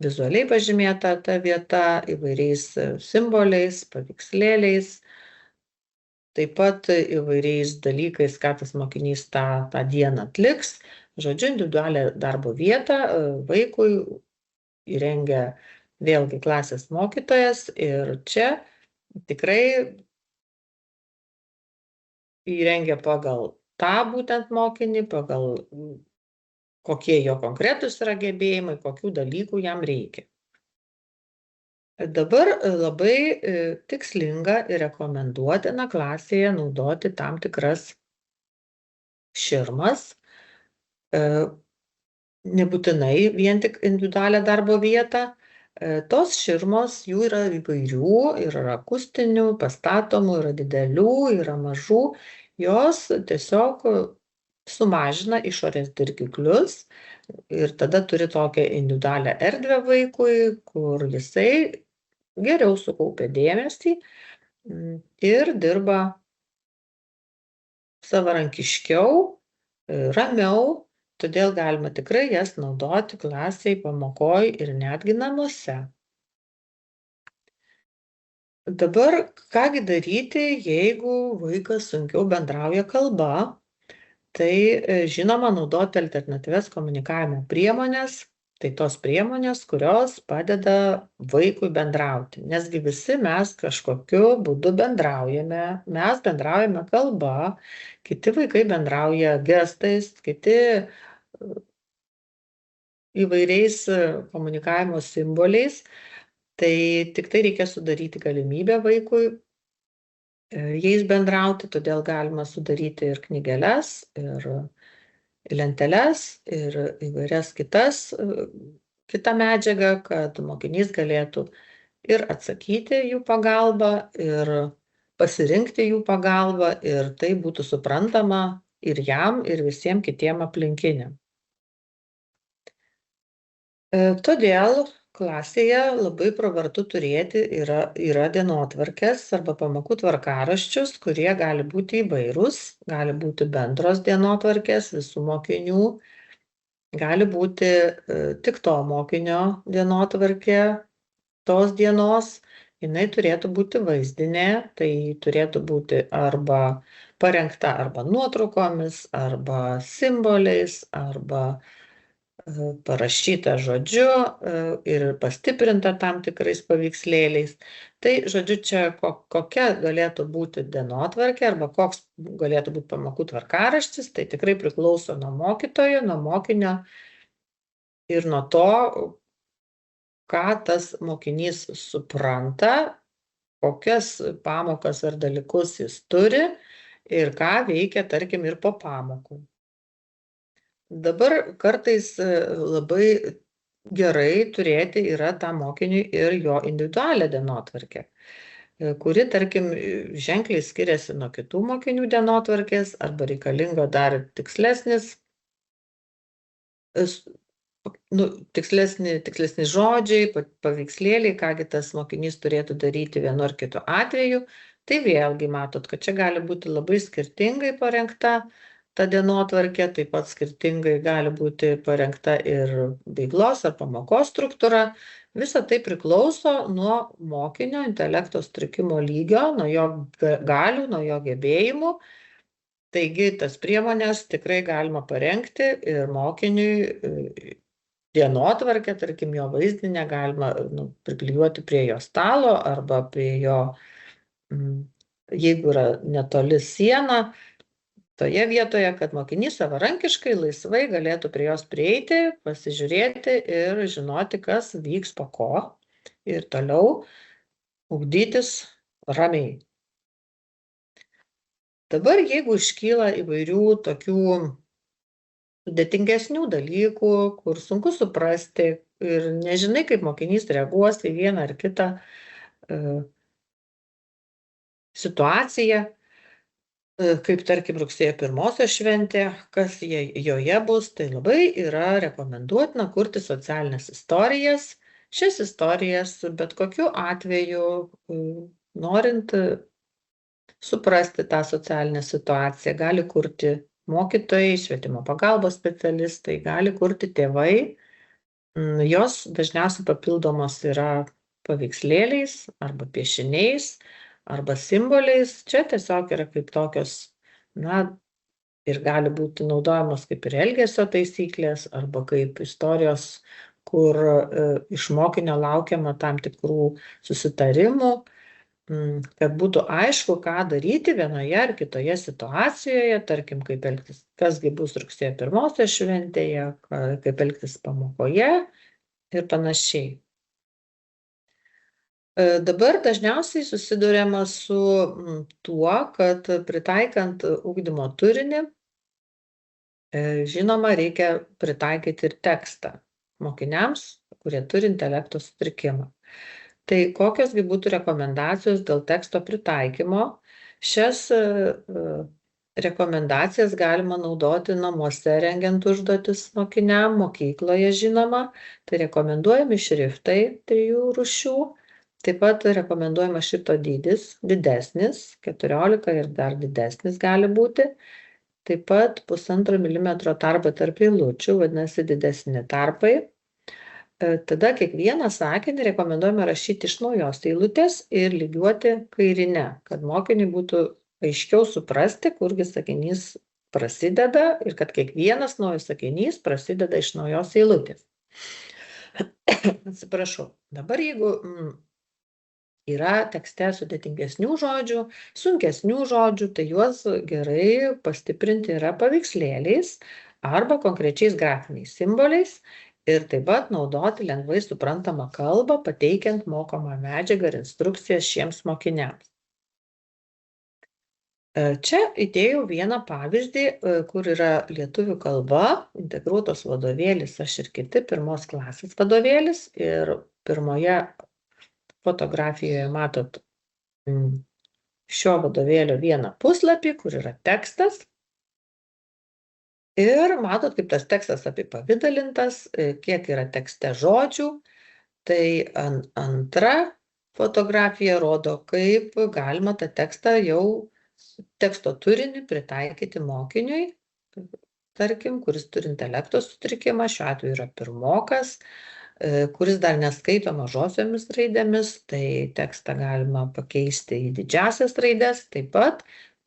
vizualiai pažymėta ta vieta įvairiais simboliais, paveikslėliais, taip pat įvairiais dalykais, ką tas mokinys tą dieną atliks. žodžiu, individualią darbo vietą vaikui įrengia vėlgi klasės mokytojas ir čia tikrai įrengia pagal tą būtent mokinį, pagal kokie jo konkretūs yra gebėjimai, kokių dalykų jam reikia. Dabar labai tikslinga ir rekomenduotina klasėje naudoti tam tikras širmas, nebūtinai vien tik individualią darbo vietą. Tos širmos, jų yra įvairių, yra akustinių, pastatomų, yra didelių, yra mažų. Jos tiesiog sumažina išorės dirgiklius ir tada turi tokią individualią erdvę vaikui, kur jisai geriau sukaupia dėmesį ir dirba savarankiškiau, ramiau, todėl galima tikrai jas naudoti klasėj, pamokoj ir netgi namuose. Dabar kągi daryti, jeigu vaikas sunkiau bendrauja kalba, tai žinoma naudoti alternatyvias komunikavimo priemones, tai tos priemonės, kurios padeda vaikui bendrauti, nesgi visi mes kažkokiu būdu bendraujame, mes bendraujame kalba, kiti vaikai bendrauja gestais, kiti įvairiais komunikavimo simboliais, tai tik tai reikia sudaryti galimybę vaikui jais bendrauti, todėl galima sudaryti ir knygeles, ir lenteles, ir įvairias kitą medžiagą, kad mokinys galėtų ir atsakyti jų pagalba, ir pasirinkti jų pagalbą, ir tai būtų suprantama ir jam, ir visiems kitiem aplinkiniam. Todėl klasėje labai pravartu turėti yra dienotvarkės arba pamokų tvarkaraščius, kurie gali būti įvairūs, gali būti bendros dienotvarkės visų mokinių, gali būti tik to mokinio dienotvarkė tos dienos, jinai turėtų būti vaizdinė, tai turėtų būti arba parengta arba nuotraukomis, arba simboliais, arba parašyta žodžiu ir pastiprinta tam tikrais paveikslėliais. Tai, žodžiu, čia kokia galėtų būti dienotvarkė arba koks galėtų būti pamokų tvarkaraštis, tai tikrai priklauso nuo mokytojo, nuo mokinio ir nuo to, ką tas mokinys supranta, kokias pamokas ar dalykus jis turi ir ką veikia, tarkim, ir po pamokų. Dabar kartais labai gerai turėti yra tam mokiniui ir jo individualią dienotvarkę, kuri, tarkim, ženkliai skiriasi nuo kitų mokinių dienotvarkės arba reikalinga dar tikslesni žodžiai, paveikslėliai, kągi tas mokinys turėtų daryti vienu ar kitu atveju. Tai vėlgi matot, kad čia gali būti labai skirtingai parengta ta dienotvarkė, taip pat skirtingai gali būti parengta ir veiklos ar pamokos struktūra. Visa tai priklauso nuo mokinio intelekto sutrikimo lygio, nuo jo galių, nuo jo gebėjimų. Taigi tas priemonės tikrai galima parengti ir mokiniui dienotvarkę, tarkim, jo vaizdinę galima priklijuoti prie jo stalo arba prie jo, jeigu yra netoli siena, toje vietoje, kad mokinys savarankiškai, laisvai galėtų prie jos prieiti, pasižiūrėti ir žinoti, kas vyks po ko ir toliau ugdytis ramiai. Dabar, jeigu iškyla įvairių tokių sudėtingesnių dalykų, kur sunku suprasti ir nežinai, kaip mokinys reaguos į vieną ar kitą situaciją, kaip tarkim rugsėjo 1 šventė, kas joje bus, tai labai yra rekomenduotina kurti socialines istorijas. Šias istorijas bet kokiu atveju, norint suprasti tą socialinę situaciją, gali kurti mokytojai, švietimo pagalbos specialistai, gali kurti tėvai. Jos dažniausiai papildomos yra paveikslėliais arba piešiniais, arba simboliais. Čia tiesiog yra kaip tokios, ir gali būti naudojamos kaip ir elgesio taisyklės arba kaip istorijos, kur iš mokinio laukiama tam tikrų susitarimų, kad būtų aišku, ką daryti vienoje ar kitoje situacijoje, tarkim, kaip elgtis, kasgi bus rugsėjo 1 šventėje, kaip elgtis pamokoje ir panašiai. Dabar dažniausiai susiduriama su tuo, kad pritaikant ugdymo turinį, žinoma, reikia pritaikyti ir tekstą mokiniams, kurie turi intelekto sutrikimą. Tai kokiosgi būtų rekomendacijos dėl teksto pritaikymo? Šias rekomendacijas galima naudoti namuose rengiant užduotis mokiniam, mokykloje žinoma. Tai rekomenduojami šriftai 3 rūšių. Taip pat rekomenduojamas šrifto dydis didesnis, 14 ir dar didesnis gali būti. Taip pat 1,5 mm tarpai tarp eilučių, vadinasi didesni tarpai. Tada kiekvieną sakinį rekomenduojame rašyti iš naujos eilutės ir lygiuoti kairine, kad mokiniui būtų aiškiau suprasti, kurgi sakinys prasideda ir kad kiekvienas naujas sakinys prasideda iš naujos eilutės. Atsiprašau. Dabar jeigu yra tekste sudėtingesnių žodžių, sunkesnių žodžių, tai juos gerai pastiprinti yra paveikslėliais arba konkrečiais grafiniais simboliais ir taip pat naudoti lengvai suprantamą kalbą, pateikiant mokomą medžiagą ir instrukcijas šiems mokiniams. Čia įdėjau vieną pavyzdį, kur yra lietuvių kalba, integruotos vadovėlis Aš ir kiti, 1 klasės vadovėlis, ir pirmoje fotografijoje matot šio vadovėlio vieną puslapį, kur yra tekstas. Ir matot, kaip tas tekstas apipavidalintas, kiek yra tekste žodžių. Tai antra fotografija rodo, kaip galima tą tekstą jau teksto turinį pritaikyti mokiniui, tarkim, kuris turi intelekto sutrikimą, šiuo atveju yra pirmokas, kuris dar neskaito mažosiomis raidėmis, tai tekstą galima pakeisti į didžiąsias raides. Taip pat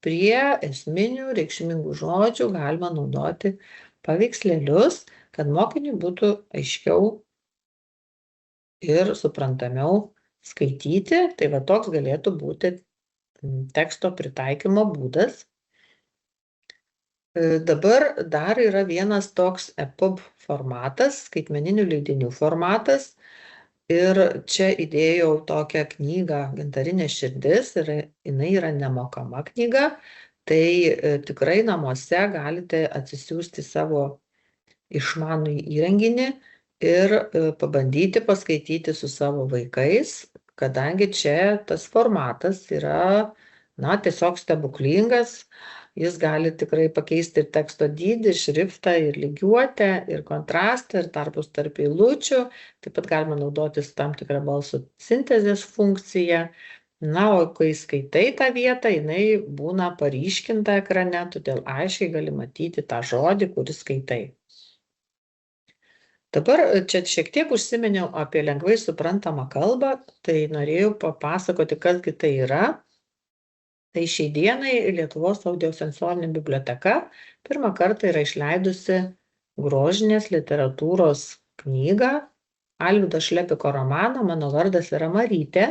prie esminių reikšmingų žodžių galima naudoti paveikslėlius, kad mokiniui būtų aiškiau ir suprantamiau skaityti. Tai va toks galėtų būti teksto pritaikymo būdas. Dabar dar yra vienas toks EPUB formatas, skaitmeninių leidinių formatas. Ir čia įdėjau tokią knygą Gintarinė širdis ir jinai yra nemokama knyga. Tai tikrai namuose galite atsisiųsti savo išmanų įrenginį ir pabandyti paskaityti su savo vaikais, kadangi čia tas formatas yra, tiesiog stebuklingas. Jis gali tikrai pakeisti ir teksto dydį, šriftą, ir lygiuotę, ir kontrastą, ir tarpus tarp eilučių. Taip pat galima naudotis tam tikrą balso sintezės funkciją. O kai skaitai tą vietą, jinai būna paryškinta ekrane, todėl aiškiai gali matyti tą žodį, kurį skaitai. Dabar čia šiek tiek užsiminiau apie lengvai suprantamą kalbą, tai norėjau papasakoti, kasgi tai yra. Tai šiai dienai Lietuvos audiosensorinė biblioteka pirmą kartą yra išleidusi grožinės literatūros knygą, Alvydo Šlepiko romaną Mano vardas yra Marytė,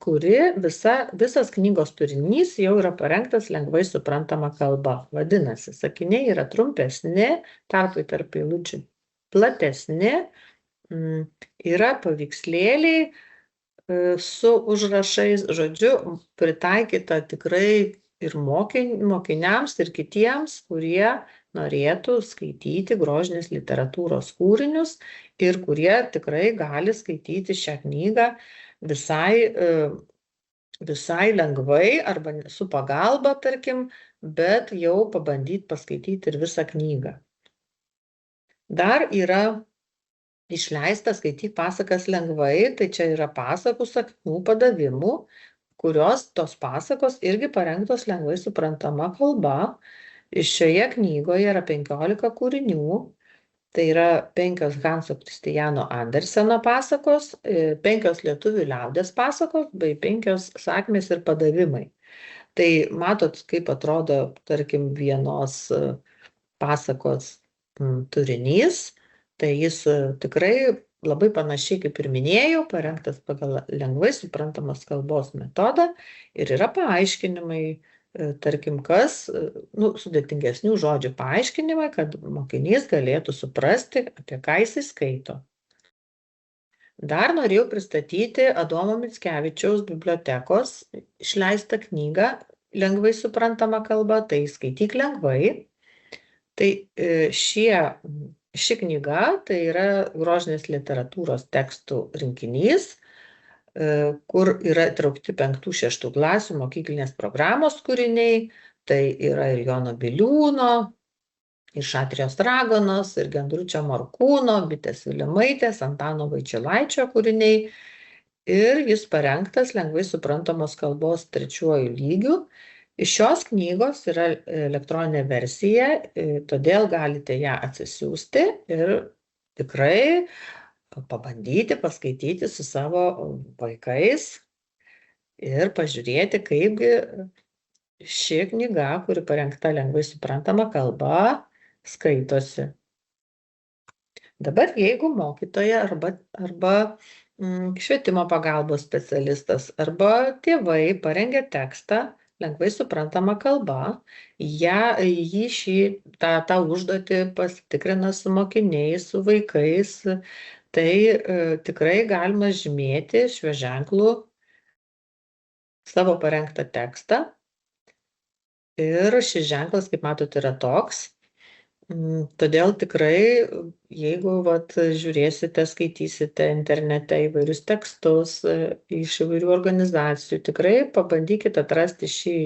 kuri visas knygos turinys jau yra parengtas lengvai suprantama kalba. Vadinasi, sakiniai yra trumpesni, tarpai tarp eilučių platesni, yra paveikslėliai su užrašais, žodžiu, pritaikyta tikrai ir mokiniams, ir kitiems, kurie norėtų skaityti grožinės literatūros kūrinius ir kurie tikrai gali skaityti šią knygą visai lengvai arba su pagalba, tarkim, bet jau pabandyti paskaityti ir visą knygą. Dar yra išleista Skaityk pasakas lengvai, tai čia yra pasakų sakmių padavimų, kurios tos pasakos irgi parengtos lengvai suprantama kalba. Šioje knygoje yra 15 kūrinių, tai yra 5 Hanso Kristijano Anderseno pasakos, 5 lietuvių liaudies pasakos bei 5 sakmės ir padavimai. Tai matot, kaip atrodo, tarkim, vienos pasakos turinys, tai jis tikrai labai panašiai, kaip ir minėjau, parengtas pagal lengvai suprantamos kalbos metodą ir yra paaiškinimai, tarkim, sudėtingesnių žodžių paaiškinimai, kad mokinys galėtų suprasti, apie ką jisai skaito. Dar norėjau pristatyti Adomo Mickevičiaus bibliotekos išleistą knygą lengvai suprantama kalba, tai skaityk lengvai. Tai ši knyga tai yra grožinės literatūros tekstų rinkinys, kur yra įtraukti 5-6 klasių mokyklinės programos kūriniai, tai yra ir Jono Biliūno, ir Šatrijos raganos, ir Gendručio Morkūno, Bitės Vilimaitės, Antano Vaičilaičio kūriniai. Ir jis parengtas lengvai suprantamos kalbos 3 lygiu. Iš šios knygos yra elektroninė versija, todėl galite ją atsisiųsti ir tikrai pabandyti paskaityti su savo vaikais ir pažiūrėti, kaipgi ši knyga, kuri parengta lengvai suprantama kalba, skaitosi. Dabar jeigu mokytoja arba švietimo pagalbos specialistas arba tėvai parengia tekstą lengvai suprantama kalba, tą užduotį pasitikrina su mokiniais, su vaikais, tai tikrai galima žymėti šiuo ženklu savo parengtą tekstą. Ir šis ženklas, kaip matot, yra toks. Todėl tikrai, jeigu žiūrėsite, skaitysite internete įvairius tekstus iš įvairių organizacijų, tikrai pabandykite atrasti šį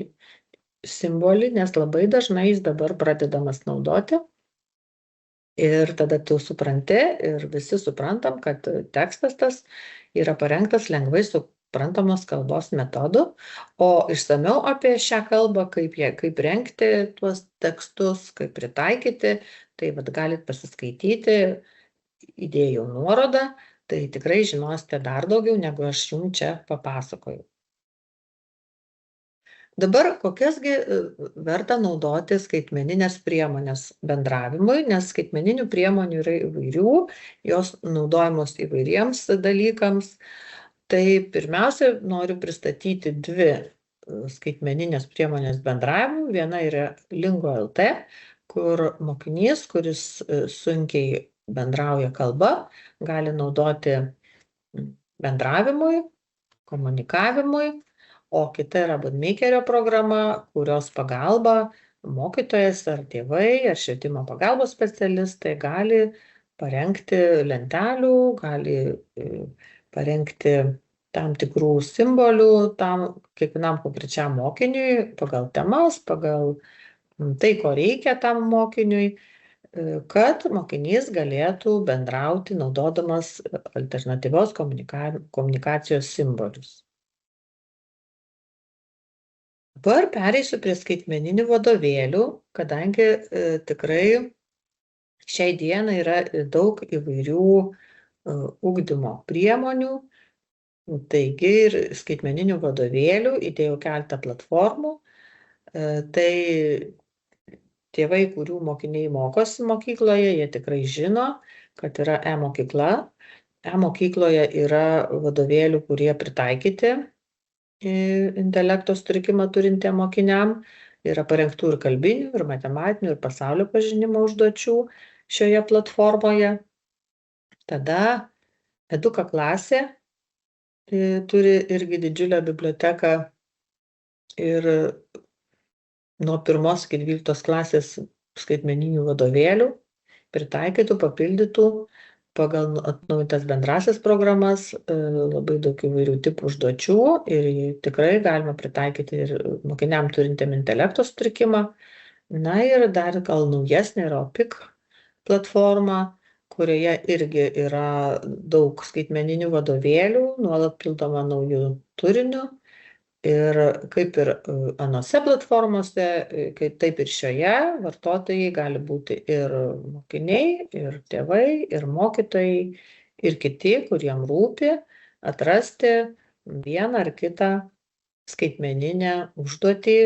simbolį, nes labai dažnai jis dabar pradedamas naudoti. Ir tada tu supranti ir visi suprantam, kad tekstas tas yra parengtas lengvai suprantamos kalbos metodu, o išsamiau apie šią kalbą, kaip rengti tuos tekstus, kaip pritaikyti, tai galit pasiskaityti, įdėjau nuorodą, tai tikrai žinosite dar daugiau, negu aš jums čia papasakojau. Dabar kokiasgi verta naudoti skaitmeninės priemonės bendravimui, nes skaitmeninių priemonių yra įvairių, jos naudojamos įvairiems dalykams. Tai pirmiausia, noriu pristatyti 2 skaitmeninės priemonės bendravimui. Viena yra Lingo.lt, kur mokinys, kuris sunkiai bendrauja kalba, gali naudoti bendravimui, komunikavimui, o kita yra Budmakerio programa, kurios pagalba mokytojas ar tėvai ar švietimo pagalbos specialistai gali parengti lentelių, gali parengti tam tikrų simbolių tam kiekvienam konkrečiam mokiniui pagal temas, pagal tai, ko reikia tam mokiniui, kad mokinys galėtų bendrauti naudodamas alternatyvios komunikacijos simbolius. Dabar pereisiu prie skaitmeninių vadovėlių, kadangi tikrai šiai dienai yra daug įvairių ugdymo priemonių, taigi ir skaitmeninių vadovėlių, įdėjau keletą platformų, tai tėvai, kurių mokiniai mokosi mokykloje, jie tikrai žino, kad yra e-mokykla. E-mokykloje yra vadovėlių, kurie pritaikyti intelekto sutrikimą turintiem mokiniam, yra parengtų ir kalbinių, ir matematinių, ir pasaulio pažinimo užduočių šioje platformoje. Tada Eduka klasė turi irgi didžiulę biblioteką ir nuo 1 iki 12 klasės skaitmeninių vadovėlių, pritaikytų, papildytų pagal atnaujintas bendrasias programas, labai daug įvairių tipų užduočių ir tikrai galima pritaikyti ir mokiniam turintiem intelekto sutrikimą. Na ir dar gal naujesnė yra OPIK platforma, kurioje irgi yra daug skaitmeninių vadovėlių, nuolat pildoma naujų turinių. Ir kaip ir anose platformose, taip ir šioje, vartotojai gali būti ir mokiniai, ir tėvai, ir mokytojai, ir kiti, kuriem rūpi atrasti vieną ar kitą skaitmeninę užduotį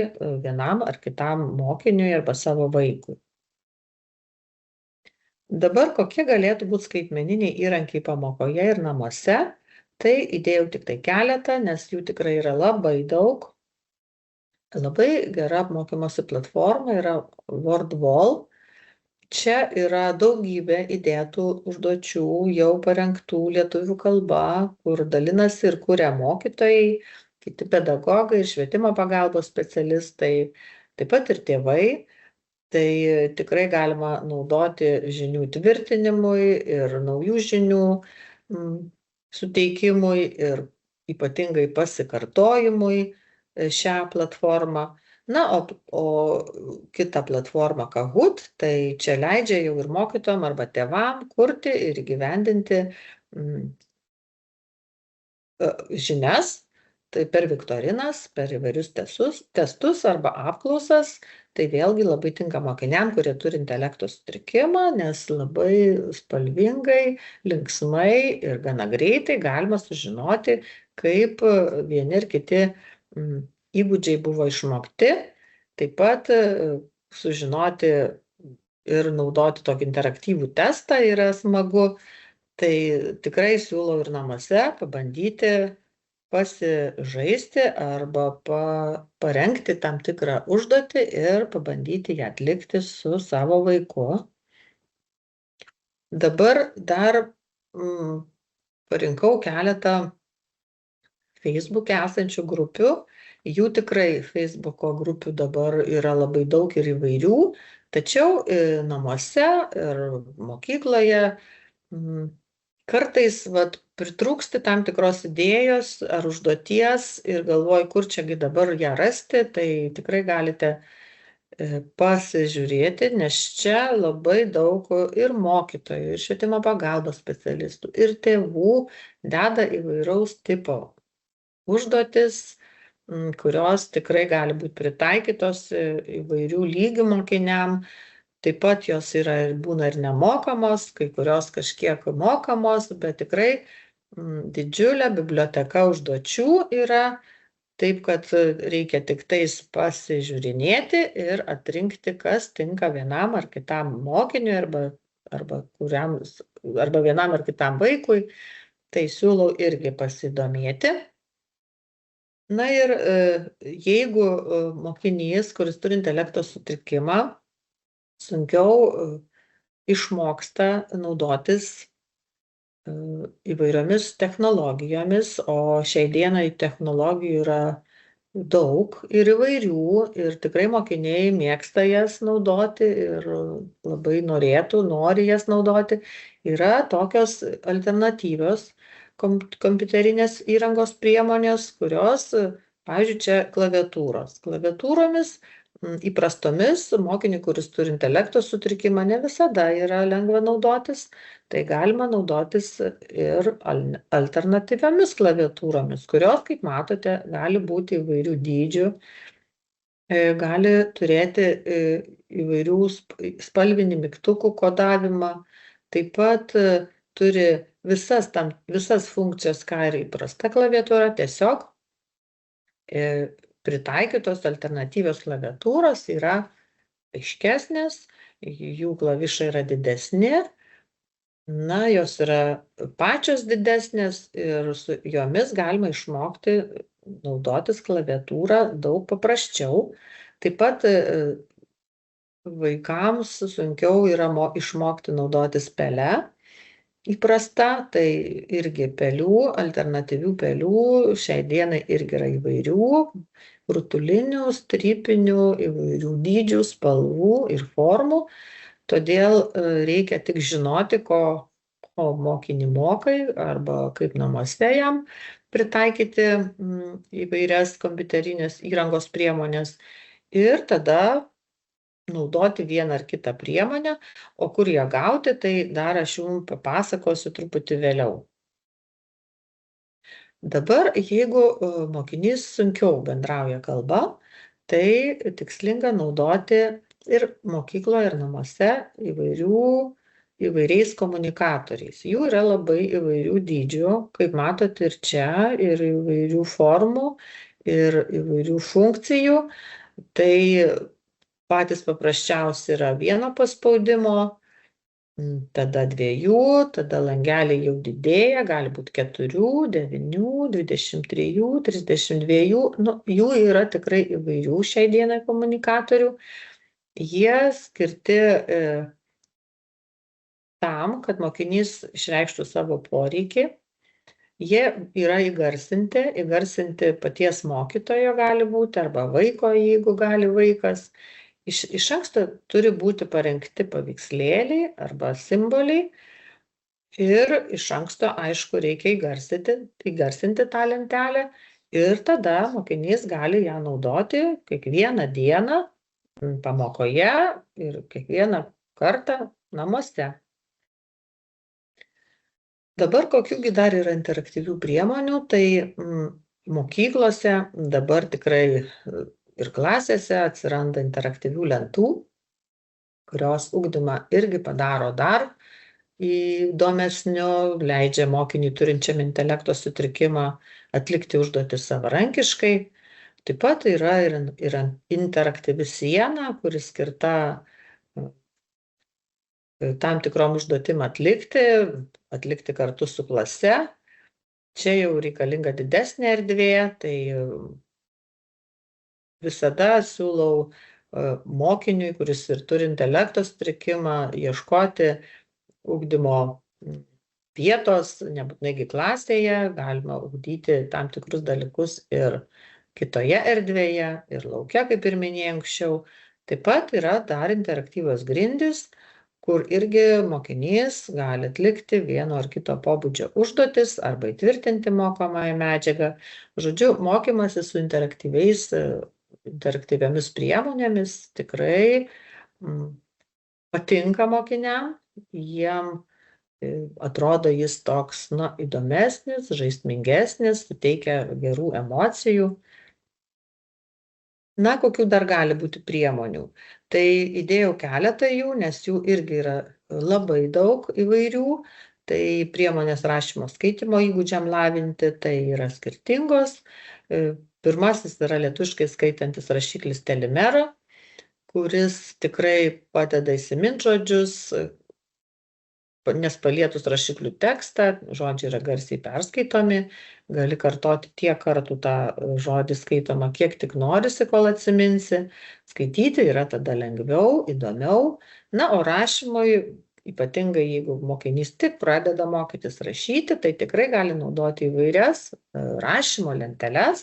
vienam ar kitam mokiniui arba savo vaikui. Dabar kokie galėtų būti skaitmeniniai įrankiai pamokoje ir namuose, tai įdėjau tik tai keletą, nes jų tikrai yra labai daug. Labai gera mokymosi platforma yra WordWall. Čia yra daugybė įdėtų užduočių, jau parengtų lietuvių kalba, kur dalinasi ir kuria mokytojai, kiti pedagogai ir švietimo pagalbos specialistai, taip pat ir tėvai. Tai tikrai galima naudoti žinių tvirtinimui ir naujų žinių suteikimui ir ypatingai pasikartojimui šią platformą. Na, o kita platforma Kahoot, tai čia leidžia jau ir mokytojam arba tėvam kurti ir įgyvendinti žinias, tai per viktorinas, per įvairius testus arba apklausas, tai vėlgi labai tinka mokiniam, kurie turi intelekto sutrikimą, nes labai spalvingai, linksmai ir gana greitai galima sužinoti, kaip vieni ir kiti įgūdžiai buvo išmokti, taip pat sužinoti ir naudoti tokį interaktyvų testą yra smagu, tai tikrai siūlau ir namuose pabandyti pasižaisti arba parengti tam tikrą užduotį ir pabandyti ją atlikti su savo vaiku. Dabar dar parinkau keletą Facebook'e esančių grupių. Jų tikrai Facebook'o grupių dabar yra labai daug ir įvairių, tačiau namuose ir mokykloje kartais pritrūksti tam tikros idėjos ar užduoties ir galvoji, kur čiagi dabar ją rasti, tai tikrai galite pasižiūrėti, nes čia labai daug ir mokytojų, ir švietimo pagalbos specialistų, ir tėvų deda įvairaus tipo užduotis, kurios tikrai gali būti pritaikytos įvairių lygių mokiniam. Taip pat jos būna ir nemokamos, kai kurios kažkiek mokamos, bet tikrai didžiulė biblioteka užduočių yra, taip kad reikia tik tais pasižiūrinėti ir atrinkti, kas tinka vienam ar kitam mokiniui arba vienam ar kitam vaikui. Tai siūlau irgi pasidomėti. Na ir jeigu mokinys, kuris turi intelekto sutrikimą, sunkiau išmoksta naudotis įvairiomis technologijomis, o šiai dienai technologijų yra daug ir įvairių, ir tikrai mokiniai mėgsta jas naudoti ir labai nori jas naudoti. Yra tokios alternatyvios kompiuterinės įrangos priemonės, kurios, pavyzdžiui, čia klaviatūros. Klaviatūromis įprastomis mokiniui, kuris turi intelekto sutrikimą, ne visada yra lengva naudotis, tai galima naudotis ir alternatyviomis klaviatūromis, kurios, kaip matote, gali būti įvairių dydžių, gali turėti įvairių spalvinį mygtukų kodavimą, taip pat turi visas funkcijas, ką ir įprasta klaviatūra, tiesiog pritaikytos alternatyvios klaviatūros yra aiškesnės, jų klavišai yra didesni, jos yra pačios didesnės ir su jomis galima išmokti naudotis klaviatūrą daug paprasčiau. Taip pat vaikams sunkiau yra išmokti naudotis pele. Įprasta, tai irgi pelių, alternatyvių pelių, šiai dienai irgi yra įvairių, rutulinių, strypinių, įvairių dydžių, spalvų ir formų. Todėl reikia tik žinoti, ko mokinį mokai arba kaip namuose jam pritaikyti įvairias kompiuterinės įrangos priemonės ir tada naudoti vieną ar kitą priemonę, o kur ją gauti, tai dar aš jums papasakosiu truputį vėliau. Dabar, jeigu mokinys sunkiau bendrauja kalba, tai tikslinga naudoti ir mokykloje, ir namuose įvairiais komunikatoriais. Jų yra labai įvairių dydžių, kaip matote ir čia, ir įvairių formų, ir įvairių funkcijų. Tai patys paprasčiausi yra vieno paspaudimo, tada 2, tada langeliai jau didėja, gali būti 4, 9, 23, 32, jų yra tikrai įvairių šiai dienai komunikatorių. Jie skirti tam, kad mokinys išreikštų savo poreikį. Jie yra įgarsinti paties mokytojo gali būti, arba vaiko, jeigu gali vaikas. Iš anksto turi būti parengti paveikslėliai arba simboliai ir iš anksto, aišku, reikia įgarsinti tą lentelę ir tada mokinys gali ją naudoti kiekvieną dieną pamokoje ir kiekvieną kartą namuose. Dabar kokių dar yra interaktyvių priemonių, tai mokyklose dabar tikrai ir klasėse atsiranda interaktyvių lentų, kurios ugdymą irgi padaro dar įdomesniu, leidžia mokiniui turinčiam intelekto sutrikimą atlikti užduotis savarankiškai. Taip pat yra ir interaktyvi siena, kuri skirta tam tikrom užduotim atlikti kartu su klase. Čia jau reikalinga didesnė erdvė, tai visada siūlau mokiniui, kuris ir turi intelekto sutrikimą, ieškoti ugdymo vietos, nebūtinai klasėje, galima ugdyti tam tikrus dalykus ir kitoje erdvėje, ir lauke, kaip ir minėjau anksčiau. Taip pat yra dar interaktyvios grindys, kur irgi mokinys gali atlikti vieno ar kito pobūdžio užduotis arba įtvirtinti mokomąją medžiagą. Žodžiu, mokymasis su interaktyviomis priemonėmis tikrai patinka mokiniam, jiem atrodo jis toks, įdomesnis, žaismingesnis, suteikia gerų emocijų. Kokių dar gali būti priemonių? Tai įdėjau keletą jų, nes jų irgi yra labai daug įvairių. Tai priemonės rašymo skaitymo įgūdžiam lavinti, tai yra skirtingos. Pirmasis yra lietuviškai skaitantis rašiklis Telimera, kuris tikrai padeda įsiminti žodžius, nes palietus rašiklių tekstą, žodžiai yra garsiai perskaitomi, gali kartoti tiek kartų tą žodį skaitomą, kiek tik norisi, kol atsiminsi. Skaityti yra tada lengviau, įdomiau. O rašymui, ypatingai jeigu mokinys tik pradeda mokytis rašyti, tai tikrai gali naudoti įvairias rašymo lenteles.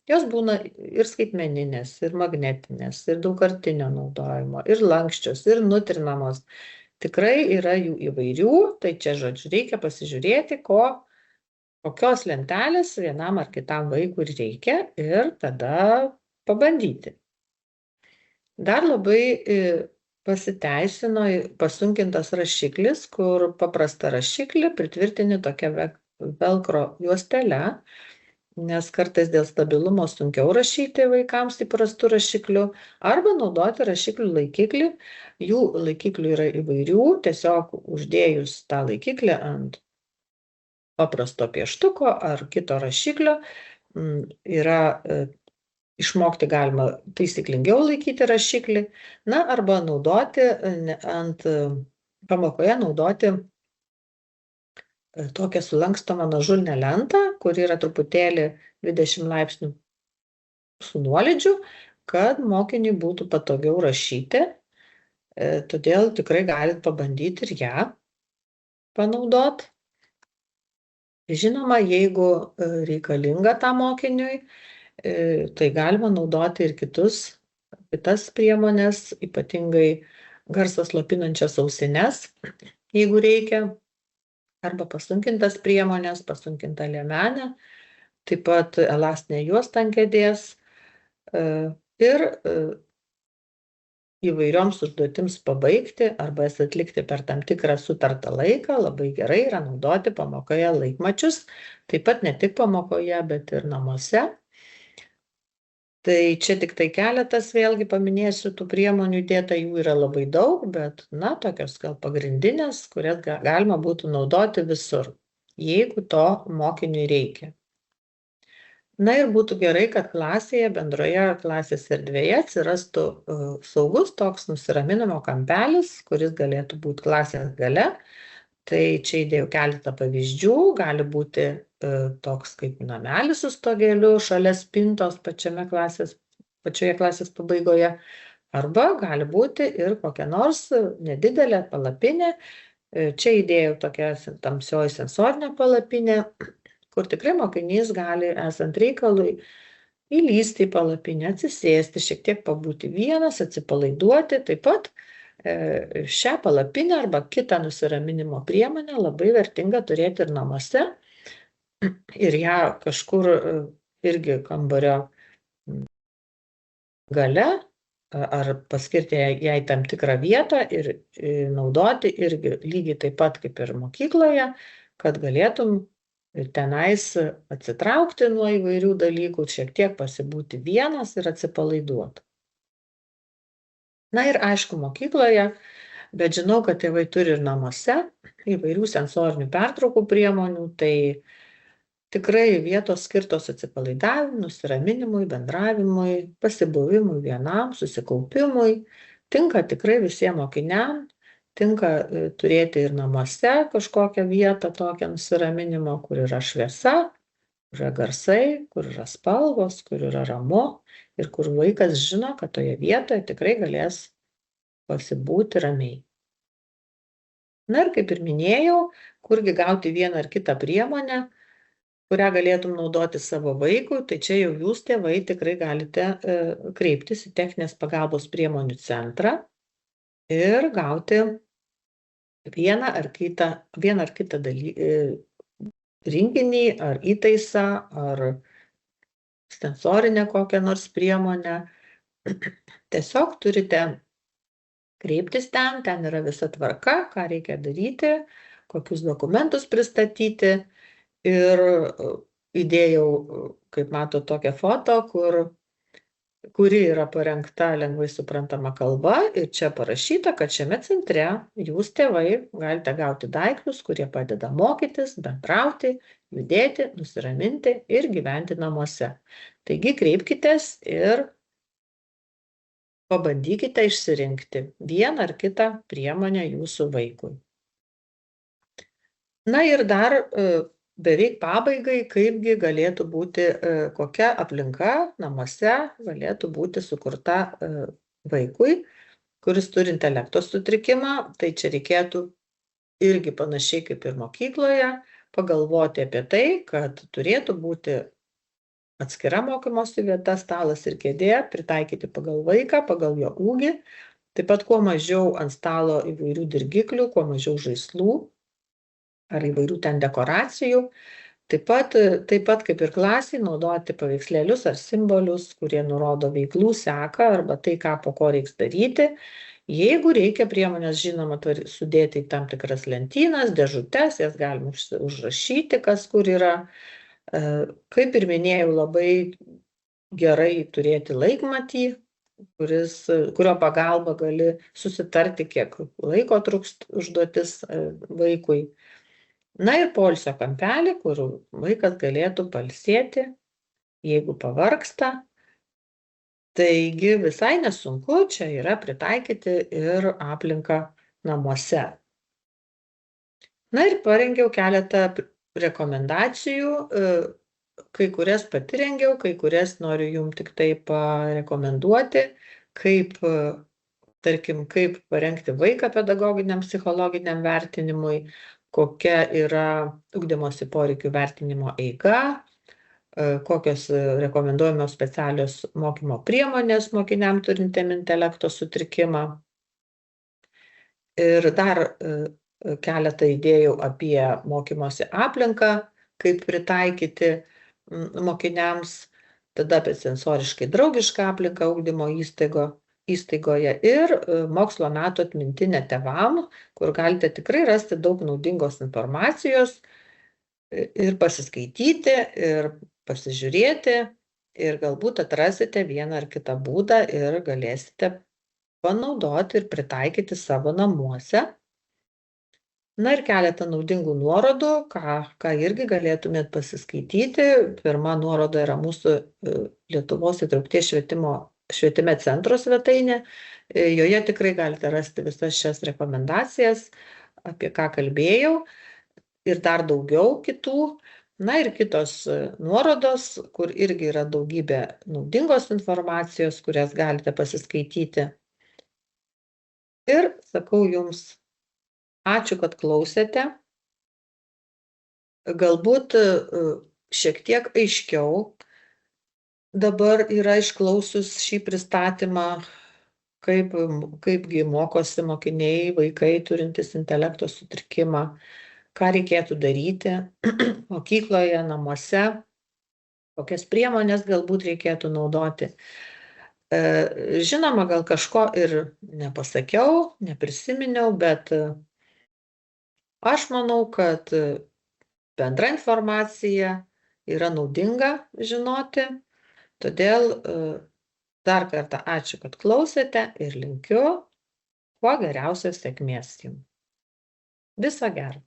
Jos būna ir skaitmeninės, ir magnetinės, ir daugkartinio naudojimo, ir lanksčios, ir nutrinamos. Tikrai yra jų įvairių, tai čia, žodžiu, reikia pasižiūrėti, kokios lentelės vienam ar kitam vaikui reikia ir tada pabandyti. Dar labai pasiteisino pasunkintas rašiklis, kur paprastą rašiklį pritvirtini tokia velcro juostele, nes kartais dėl stabilumo sunkiau rašyti vaikams įprastų rašiklių, arba naudoti rašiklių laikiklį. Jų laikiklių yra įvairių, tiesiog uždėjus tą laikiklį ant paprasto pieštuko ar kito rašiklio, išmokti galima taisyklingiau laikyti rašiklį, arba pamokoje naudoti tokią sulankstomą nuožulnę lentą, kuri yra truputėlį 20 laipsnių su nuolydžiu, kad mokiniui būtų patogiau rašyti. Todėl tikrai galit pabandyti ir ją panaudoti. Žinoma, jeigu reikalinga tam mokiniui, tai galima naudoti ir kitas priemonės, ypatingai garsą slopinančias ausines, jeigu reikia, arba pasunkintas priemonės, pasunkintą liemenę, taip pat elastinę juostą ant kėdės ir įvairioms užduotims pabaigti arba jas atlikti per tam tikrą sutartą laiką. Labai gerai yra naudoti pamokoje laikmačius, taip pat ne tik pamokoje, bet ir namuose. Tai čia tik tai keletas, vėlgi paminėsiu, tų priemonių įdėta, jų yra labai daug, bet tokios gal pagrindinės, kurias galima būtų naudoti visur, jeigu to mokiniui reikia. Na ir būtų gerai, kad klasėje, bendroje klasės erdvėje atsirastų saugus toks nusiraminimo kampelis, kuris galėtų būti klasės gale. Tai čia įdėjau keletą pavyzdžių, gali būti toks kaip namelis su stogeliu šalia spintos pačioje klasės pabaigoje, arba gali būti ir kokia nors nedidelė palapinė. Čia įdėjau tokią tamsioji sensorinė palapinė, kur tikrai mokinys gali, esant reikalui, įlysti į palapinę, atsisėsti, šiek tiek pabūti vienas, atsipalaiduoti. Taip pat šią palapinę arba kitą nusiraminimo priemonę labai vertinga turėti ir namuose, ir ją kažkur irgi kambario gale, ar paskirti jai tam tikrą vietą ir naudoti irgi lygiai taip pat kaip ir mokykloje, kad galėtum tenais atsitraukti nuo įvairių dalykų, šiek tiek pasibūti vienas ir atsipalaiduoti. Na ir aišku, mokykloje, bet žinau, kad tėvai turi ir namuose įvairių sensorinių pertraukų priemonių, tai tikrai vietos skirtos atsipalaidavimui, nusiraminimui, bendravimui, pasibuvimui vienam, susikaupimui, tinka tikrai visiems mokiniams. Tinka turėti ir namuose kažkokią vietą tokią nusiraminimo, kur yra šviesa, kur yra garsai, kur yra spalvos, kur yra ramu ir kur vaikas žino, kad toje vietoje tikrai galės pasibūti ramiai. Na ir kaip ir minėjau, kurgi gauti vieną ar kitą priemonę, kurią galėtum naudoti savo vaikui, tai čia jau jūs tėvai tikrai galite kreiptis į techninės pagalbos priemonių centrą ir gauti vieną ar kitą rinkinį, ar įtaisą, ar sensorinę kokią nors priemonę. Tiesiog turite kreiptis ten yra visa tvarka, ką reikia daryti, kokius dokumentus pristatyti. Ir įdėjau, kaip mato, tokią foto, kuri yra parengta lengvai suprantama kalba ir čia parašyta, kad šiame centre jūs tėvai galite gauti daiktus, kurie padeda mokytis, bendrauti, judėti, nusiraminti ir gyventi namuose. Taigi kreipkitės ir pabandykite išsirinkti vieną ar kitą priemonę jūsų vaikui. Na ir dar beveik pabaigai, kaipgi galėtų būti, kokia aplinka namuose galėtų būti sukurta vaikui, kuris turi intelekto sutrikimą. Tai čia reikėtų irgi panašiai kaip ir mokykloje pagalvoti apie tai, kad turėtų būti atskira mokymosi vieta, stalas ir kėdė, pritaikyti pagal vaiką, pagal jo ūgį. Taip pat kuo mažiau ant stalo įvairių dirgiklių, kuo mažiau žaislų ar įvairių ten dekoracijų. Taip pat kaip ir klasėje naudoti paveikslėlius ar simbolius, kurie nurodo veiklų seką arba tai, ką po ko reiks daryti. Jeigu reikia priemonės, žinoma, sudėti į tam tikras lentynas, dėžutes, jas galima užrašyti, kas kur yra. Kaip ir minėjau, labai gerai turėti laikmatį, kurio pagalba gali susitarti, kiek laiko truks užduotis vaikui. Na ir poilsio kampelį, kur vaikas galėtų pailsėti, jeigu pavargsta. Taigi visai nesunku čia yra pritaikyti ir aplinką namuose. Na ir parengiau keletą rekomendacijų, kai kurias pati rengiau, kai kurias noriu jums tik tai parekomenduoti, kaip parengti vaiką pedagoginiam psichologiniam vertinimui, kokia yra ugdymosi poreikių vertinimo eiga, kokios rekomenduojamos specialios mokymo priemonės mokiniam turintiem intelekto sutrikimą. Ir dar keletą idėjų apie mokymosi aplinką, kaip pritaikyti mokiniams, tada apie sensoriškai draugišką aplinką ugdymo įstaigoje ir mokslo metų atmintinę tėvam, kur galite tikrai rasti daug naudingos informacijos ir pasiskaityti, ir pasižiūrėti, ir galbūt atrasite vieną ar kitą būdą ir galėsite panaudoti ir pritaikyti savo namuose. Na ir keletą naudingų nuorodų, ką irgi galėtumėt pasiskaityti. Pirma nuoroda yra mūsų Lietuvos įtraukties švietime centro svetainė. Joje tikrai galite rasti visas šias rekomendacijas, apie ką kalbėjau, ir dar daugiau kitų. Na ir kitos nuorodos, kur irgi yra daugybė naudingos informacijos, kurias galite pasiskaityti. Ir sakau jums ačiū, kad klausėte. Galbūt šiek tiek aiškiau dabar yra išklausius šį pristatymą, kaipgi mokosi mokiniai, vaikai turintys intelekto sutrikimą, ką reikėtų daryti mokykloje, namuose, kokias priemonės galbūt reikėtų naudoti. Žinoma, gal kažko ir nepasakiau, neprisiminiau, bet aš manau, kad bendra informacija yra naudinga žinoti, todėl dar kartą ačiū, kad klausėte ir linkiu kuo geriausios sėkmės jums. Viso gero.